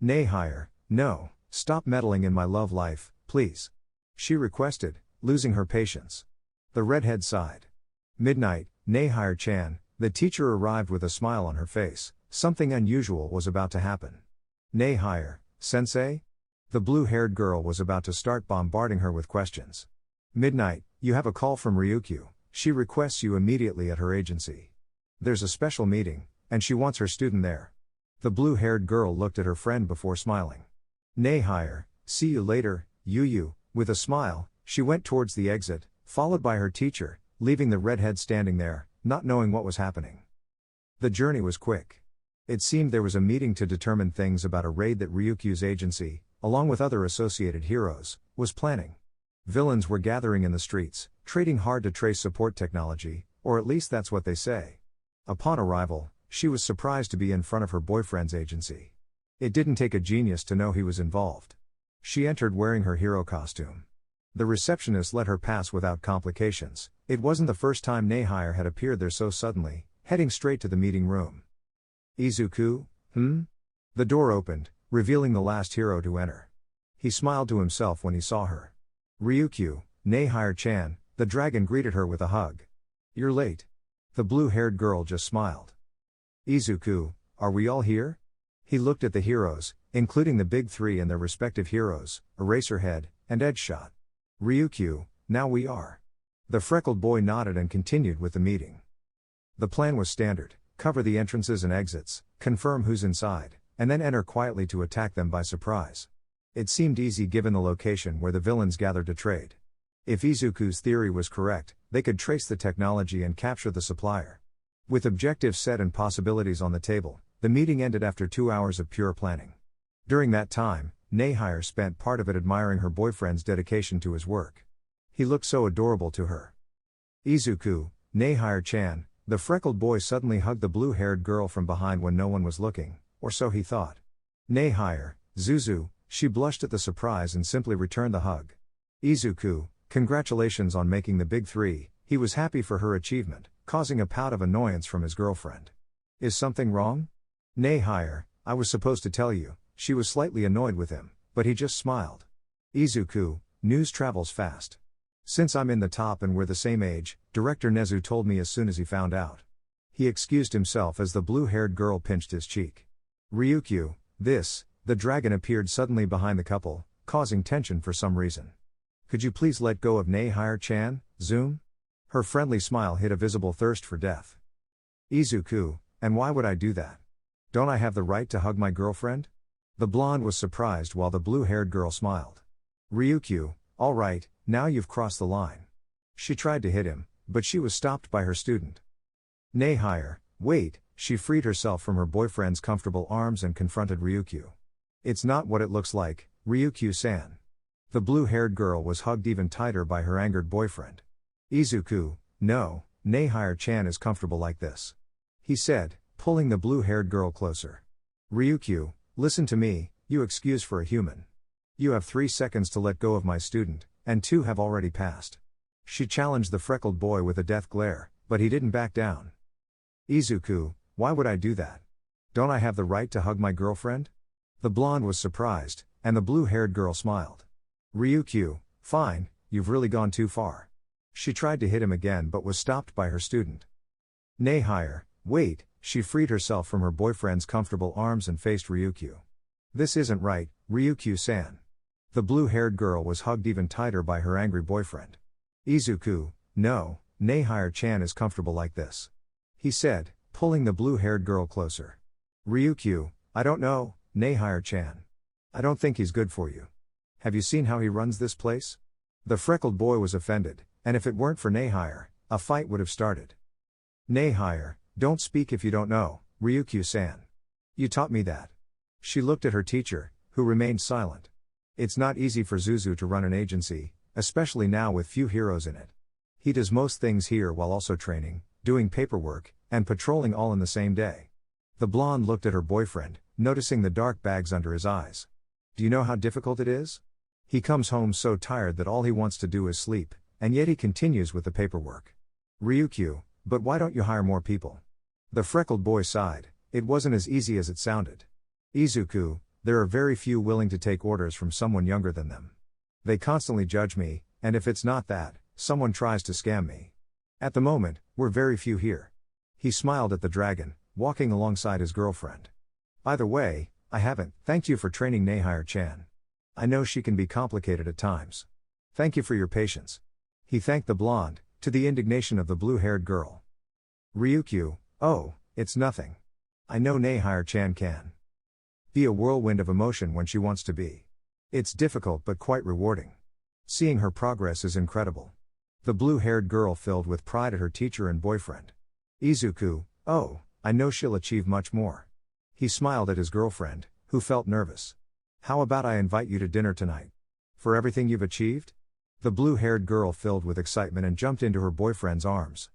Nejire, no, stop meddling in my love life, please. She requested, losing her patience. The redhead sighed. Midnight, Nejire-chan, the teacher arrived with a smile on her face. Something unusual was about to happen. Nejire, sensei? The blue-haired girl was about to start bombarding her with questions. Midnight, you have a call from Ryukyu. She requests you immediately at her agency. There's a special meeting, and she wants her student there. The blue-haired girl looked at her friend before smiling. Nejire, see you later, Yu. With a smile, she went towards the exit, followed by her teacher, leaving the redhead standing there, not knowing what was happening. The journey was quick. It seemed there was a meeting to determine things about a raid that Ryukyu's agency, along with other associated heroes, was planning. Villains were gathering in the streets, trading hard to trace support technology, or at least that's what they say. Upon arrival, she was surprised to be in front of her boyfriend's agency. It didn't take a genius to know he was involved. She entered wearing her hero costume. The receptionist let her pass without complications. It wasn't the first time Nejire had appeared there so suddenly, heading straight to the meeting room. Izuku? The door opened, revealing the last hero to enter. He smiled to himself when he saw her. Ryukyu, Nejire-chan, the dragon greeted her with a hug. You're late. The blue-haired girl just smiled. Izuku, are we all here? He looked at the heroes, including the big three and their respective heroes, Eraserhead, and Edgeshot. Ryukyu, now we are. The freckled boy nodded and continued with the meeting. The plan was standard: cover the entrances and exits, confirm who's inside, and then enter quietly to attack them by surprise. It seemed easy given the location where the villains gathered to trade. If Izuku's theory was correct, they could trace the technology and capture the supplier. With objectives set and possibilities on the table, the meeting ended after 2 hours of pure planning. During that time, Nejire spent part of it admiring her boyfriend's dedication to his work. He looked so adorable to her. Izuku, Nejire-chan, the freckled boy suddenly hugged the blue-haired girl from behind when no one was looking, or so he thought. Nejire, Zuzu, she blushed at the surprise and simply returned the hug. Izuku, congratulations on making the big three. He was happy for her achievement, causing a pout of annoyance from his girlfriend. Is something wrong? Nejire, I was supposed to tell you. She was slightly annoyed with him, but he just smiled. Izuku, news travels fast. Since I'm in the top and we're the same age, Director Nezu told me as soon as he found out. He excused himself as the blue-haired girl pinched his cheek. Ryukyu, the dragon appeared suddenly behind the couple, causing tension for some reason. Could you please let go of Nejire-chan, Zoom? Her friendly smile hid a visible thirst for death. Izuku, and why would I do that? Don't I have the right to hug my girlfriend? The blonde was surprised while the blue-haired girl smiled. Ryukyu, all right, now you've crossed the line. She tried to hit him, but she was stopped by her student. Nejire, wait, she freed herself from her boyfriend's comfortable arms and confronted Ryukyu. It's not what it looks like, Ryukyu-san. The blue-haired girl was hugged even tighter by her angered boyfriend. Izuku, no, Nejire-chan is comfortable like this. He said, pulling the blue-haired girl closer. Ryukyu, listen to me, you excuse for a human. You have 3 seconds to let go of my student, and 2 have already passed. She challenged the freckled boy with a death glare, but he didn't back down. Izuku, why would I do that? Don't I have the right to hug my girlfriend? The blonde was surprised, and the blue-haired girl smiled. Ryukyu, fine, you've really gone too far. She tried to hit him again but was stopped by her student. Nejire, wait, she freed herself from her boyfriend's comfortable arms and faced Ryukyu. This isn't right, Ryukyu-san. The blue-haired girl was hugged even tighter by her angry boyfriend. Izuku, no, Nejire-chan is comfortable like this. He said, pulling the blue-haired girl closer. Ryukyu, I don't know, Nejire-chan. I don't think he's good for you. Have you seen how he runs this place? The freckled boy was offended, and if it weren't for Nejire, a fight would have started. Nejire, don't speak if you don't know, Ryukyu-san. You taught me that. She looked at her teacher, who remained silent. It's not easy for Zuzu to run an agency, especially now with few heroes in it. He does most things here while also training, doing paperwork, and patrolling all in the same day. The blonde looked at her boyfriend, noticing the dark bags under his eyes. Do you know how difficult it is? He comes home so tired that all he wants to do is sleep, and yet he continues with the paperwork. Ryukyu, but why don't you hire more people? The freckled boy sighed. It wasn't as easy as it sounded. Izuku, there are very few willing to take orders from someone younger than them. They constantly judge me, and if it's not that, someone tries to scam me. At the moment, we're very few here. He smiled at the dragon, walking alongside his girlfriend. By the way, I haven't thanked you for training Nejire-chan. I know she can be complicated at times. Thank you for your patience. He thanked the blonde, to the indignation of the blue-haired girl. Ryukyu, oh, it's nothing. I know Nejire-chan can be a whirlwind of emotion when she wants to be. It's difficult but quite rewarding. Seeing her progress is incredible. The blue-haired girl filled with pride at her teacher and boyfriend. Izuku, oh, I know she'll achieve much more. He smiled at his girlfriend, who felt nervous. How about I invite you to dinner tonight? For everything you've achieved? The blue-haired girl filled with excitement and jumped into her boyfriend's arms.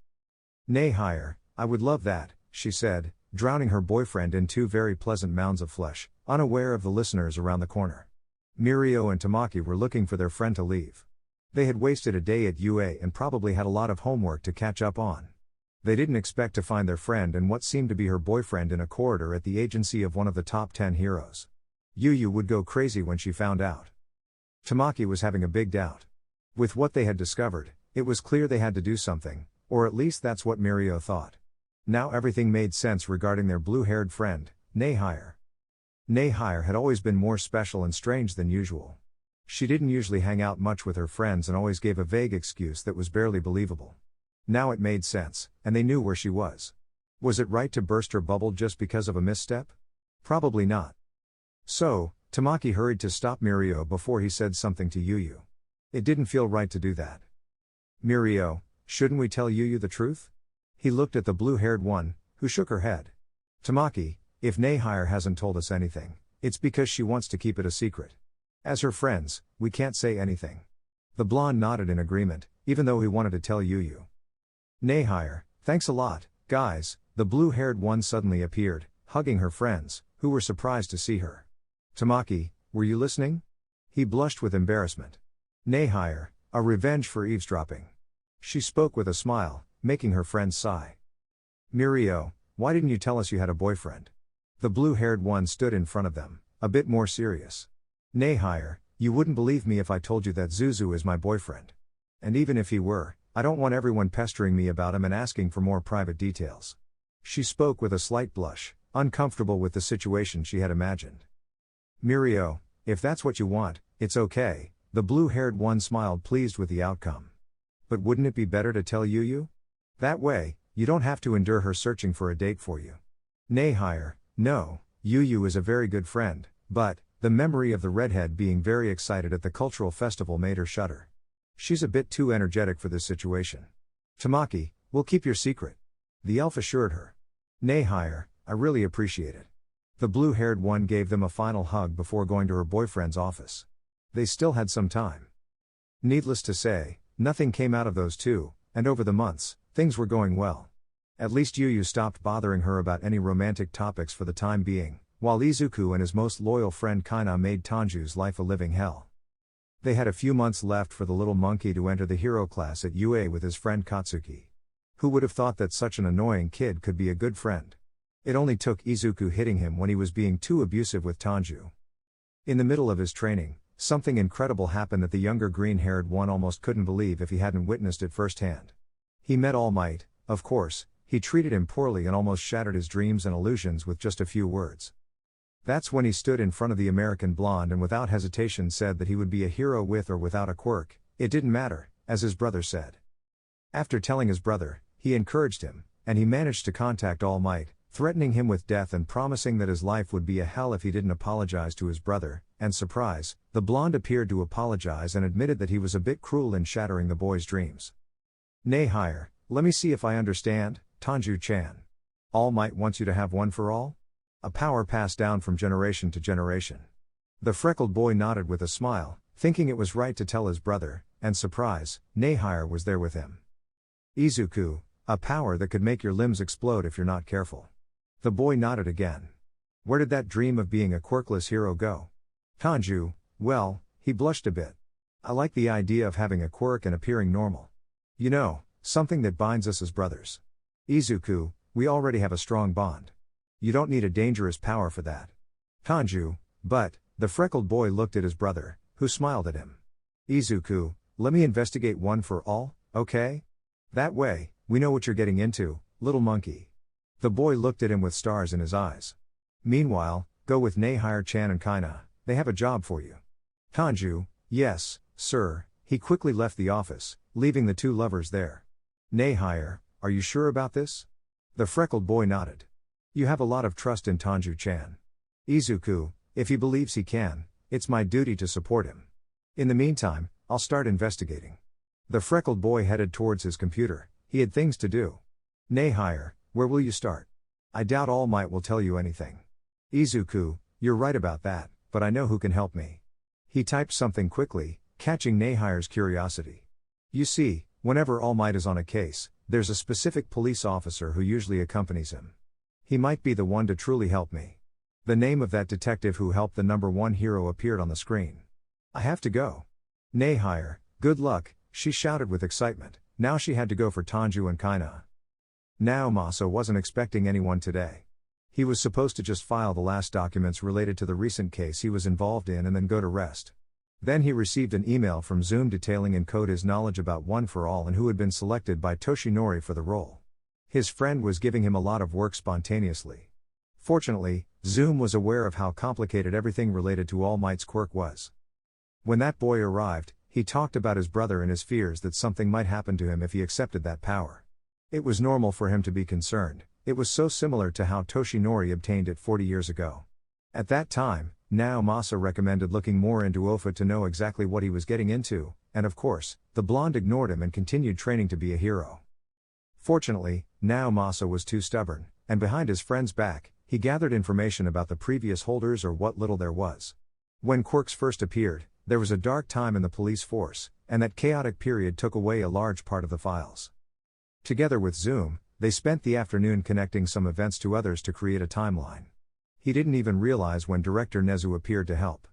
Nejire, I would love that, she said, drowning her boyfriend in two very pleasant mounds of flesh, unaware of the listeners around the corner. Mirio and Tamaki were looking for their friend to leave. They had wasted a day at UA and probably had a lot of homework to catch up on. They didn't expect to find their friend and what seemed to be her boyfriend in a corridor at the agency of one of the top 10 heroes. Yu would go crazy when she found out. Tamaki was having a big doubt. With what they had discovered, it was clear they had to do something, or at least that's what Mirio thought. Now everything made sense regarding their blue-haired friend, Nejire. Nejire had always been more special and strange than usual. She didn't usually hang out much with her friends and always gave a vague excuse that was barely believable. Now it made sense, and they knew where she was. Was it right to burst her bubble just because of a misstep? Probably not. So, Tamaki hurried to stop Mirio before he said something to Yu. It didn't feel right to do that. Mirio, shouldn't we tell Yu the truth? He looked at the blue-haired one, who shook her head. Tamaki, if Nejire hasn't told us anything, it's because she wants to keep it a secret. As her friends, we can't say anything. The blonde nodded in agreement, even though he wanted to tell Yu. Nejire, thanks a lot, guys, the blue-haired one suddenly appeared, hugging her friends, who were surprised to see her. Tamaki, were you listening? He blushed with embarrassment. Nejire, a revenge for eavesdropping. She spoke with a smile, making her friends sigh. Mirio, why didn't you tell us you had a boyfriend? The blue-haired one stood in front of them, a bit more serious. Nejire, you wouldn't believe me if I told you that Zuzu is my boyfriend. And even if he were, I don't want everyone pestering me about him and asking for more private details. She spoke with a slight blush, uncomfortable with the situation she had imagined. Mirio, if that's what you want, it's okay, the blue-haired one smiled pleased with the outcome. But wouldn't it be better to tell Yu? That way, you don't have to endure her searching for a date for you. Nejire, no, Yu is a very good friend, but, the memory of the redhead being very excited at the cultural festival made her shudder. She's a bit too energetic for this situation. Tamaki, we'll keep your secret. The elf assured her. Nejire, I really appreciate it. The blue-haired one gave them a final hug before going to her boyfriend's office. They still had some time. Needless to say, nothing came out of those two, and over the months, things were going well. At least Yu stopped bothering her about any romantic topics for the time being, while Izuku and his most loyal friend Kaina made Tanju's life a living hell. They had a few months left for the little monkey to enter the hero class at UA with his friend Katsuki. Who would have thought that such an annoying kid could be a good friend? It only took Izuku hitting him when he was being too abusive with Tanju. In the middle of his training, something incredible happened that the younger green-haired one almost couldn't believe if he hadn't witnessed it firsthand. He met All Might, of course, he treated him poorly and almost shattered his dreams and illusions with just a few words. That's when he stood in front of the American blonde and without hesitation said that he would be a hero with or without a quirk, it didn't matter, as his brother said. After telling his brother, he encouraged him, and he managed to contact All Might, threatening him with death and promising that his life would be a hell if he didn't apologize to his brother, and surprise, the blonde appeared to apologize and admitted that he was a bit cruel in shattering the boy's dreams. Nejire, let me see if I understand, Tanju-chan. All Might wants you to have one for all? A power passed down from generation to generation. The freckled boy nodded with a smile, thinking it was right to tell his brother, and surprise, Nejire was there with him. Izuku, a power that could make your limbs explode if you're not careful. The boy nodded again. Where did that dream of being a quirkless hero go? Tanju, well, he blushed a bit. I like the idea of having a quirk and appearing normal. You know, something that binds us as brothers. Izuku, we already have a strong bond. You don't need a dangerous power for that. Tanju, but, the freckled boy looked at his brother, who smiled at him. Izuku, let me investigate one for all, okay? That way, we know what you're getting into, little monkey. The boy looked at him with stars in his eyes. Meanwhile, go with Nejire-chan and Kaina, they have a job for you. Tanju, yes, sir, he quickly left the office, leaving the two lovers there. Nejire, are you sure about this? The freckled boy nodded. You have a lot of trust in Tanju-chan. Izuku, if he believes he can, it's my duty to support him. In the meantime, I'll start investigating. The freckled boy headed towards his computer, he had things to do. Nejire, where will you start? I doubt All Might will tell you anything. Izuku, you're right about that, but I know who can help me. He typed something quickly, catching Nejire's curiosity. You see, whenever All Might is on a case, there's a specific police officer who usually accompanies him. He might be the one to truly help me. The name of that detective who helped the number one hero appeared on the screen. I have to go. Nejire, good luck, she shouted with excitement. Now she had to go for Tanju and Kaina. Now Masa wasn't expecting anyone today. He was supposed to just file the last documents related to the recent case he was involved in and then go to rest. Then he received an email from Zoom detailing in code his knowledge about One for All and who had been selected by Toshinori for the role. His friend was giving him a lot of work spontaneously. Fortunately, Zoom was aware of how complicated everything related to All Might's quirk was. When that boy arrived, he talked about his brother and his fears that something might happen to him if he accepted that power. It was normal for him to be concerned, it was so similar to how Toshinori obtained it 40 years ago. At that time, Nao Masa recommended looking more into Ofa to know exactly what he was getting into, and of course, the blonde ignored him and continued training to be a hero. Fortunately, Nao Masa was too stubborn, and behind his friend's back, he gathered information about the previous holders or what little there was. When quirks first appeared, there was a dark time in the police force, and that chaotic period took away a large part of the files. Together with Zoom, they spent the afternoon connecting some events to others to create a timeline. He didn't even realize when Director Nezu appeared to help.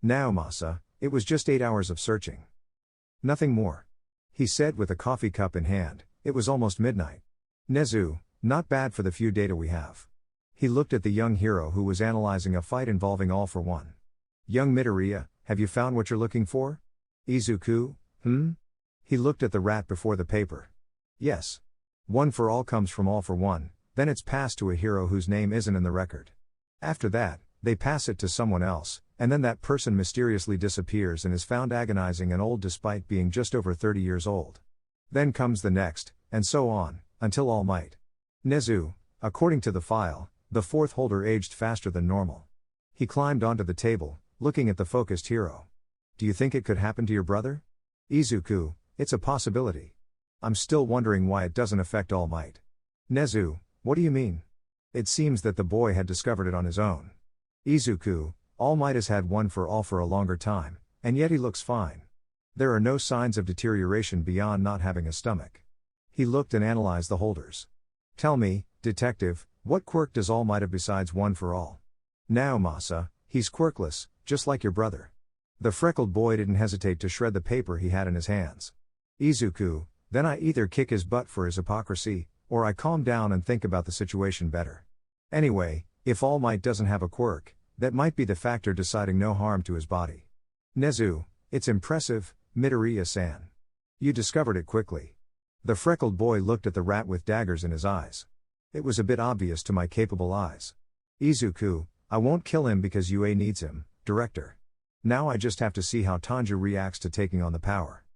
Now Masa, it was just 8 hours of searching. Nothing more. He said with a coffee cup in hand, it was almost midnight. Nezu, not bad for the few data we have. He looked at the young hero who was analyzing a fight involving All for One. Young Midoriya, have you found what you're looking for? Izuku, He looked at the rat before the paper. Yes. One for All comes from All for One, then it's passed to a hero whose name isn't in the record. After that, they pass it to someone else, and then that person mysteriously disappears and is found agonizing and old despite being just over 30 years old. Then comes the next, and so on, until All Might. Nezu, according to the file, the fourth holder aged faster than normal. He climbed onto the table, looking at the focused hero. Do you think it could happen to your brother? Izuku, it's a possibility. I'm still wondering why it doesn't affect All Might. Nezu, what do you mean? It seems that the boy had discovered it on his own. Izuku, All Might has had One for All for a longer time, and yet he looks fine. There are no signs of deterioration beyond not having a stomach. He looked and analyzed the holders. Tell me, detective, what quirk does All Might have besides One for All? Now Masa, he's quirkless, just like your brother. The freckled boy didn't hesitate to shred the paper he had in his hands. Izuku, then I either kick his butt for his hypocrisy, or I calm down and think about the situation better. Anyway, if All Might doesn't have a quirk, that might be the factor deciding no harm to his body. Nezu, it's impressive, Midoriya-san. You discovered it quickly. The freckled boy looked at the rat with daggers in his eyes. It was a bit obvious to my capable eyes. Izuku, I won't kill him because UA needs him, director. Now I just have to see how Tanju reacts to taking on the power.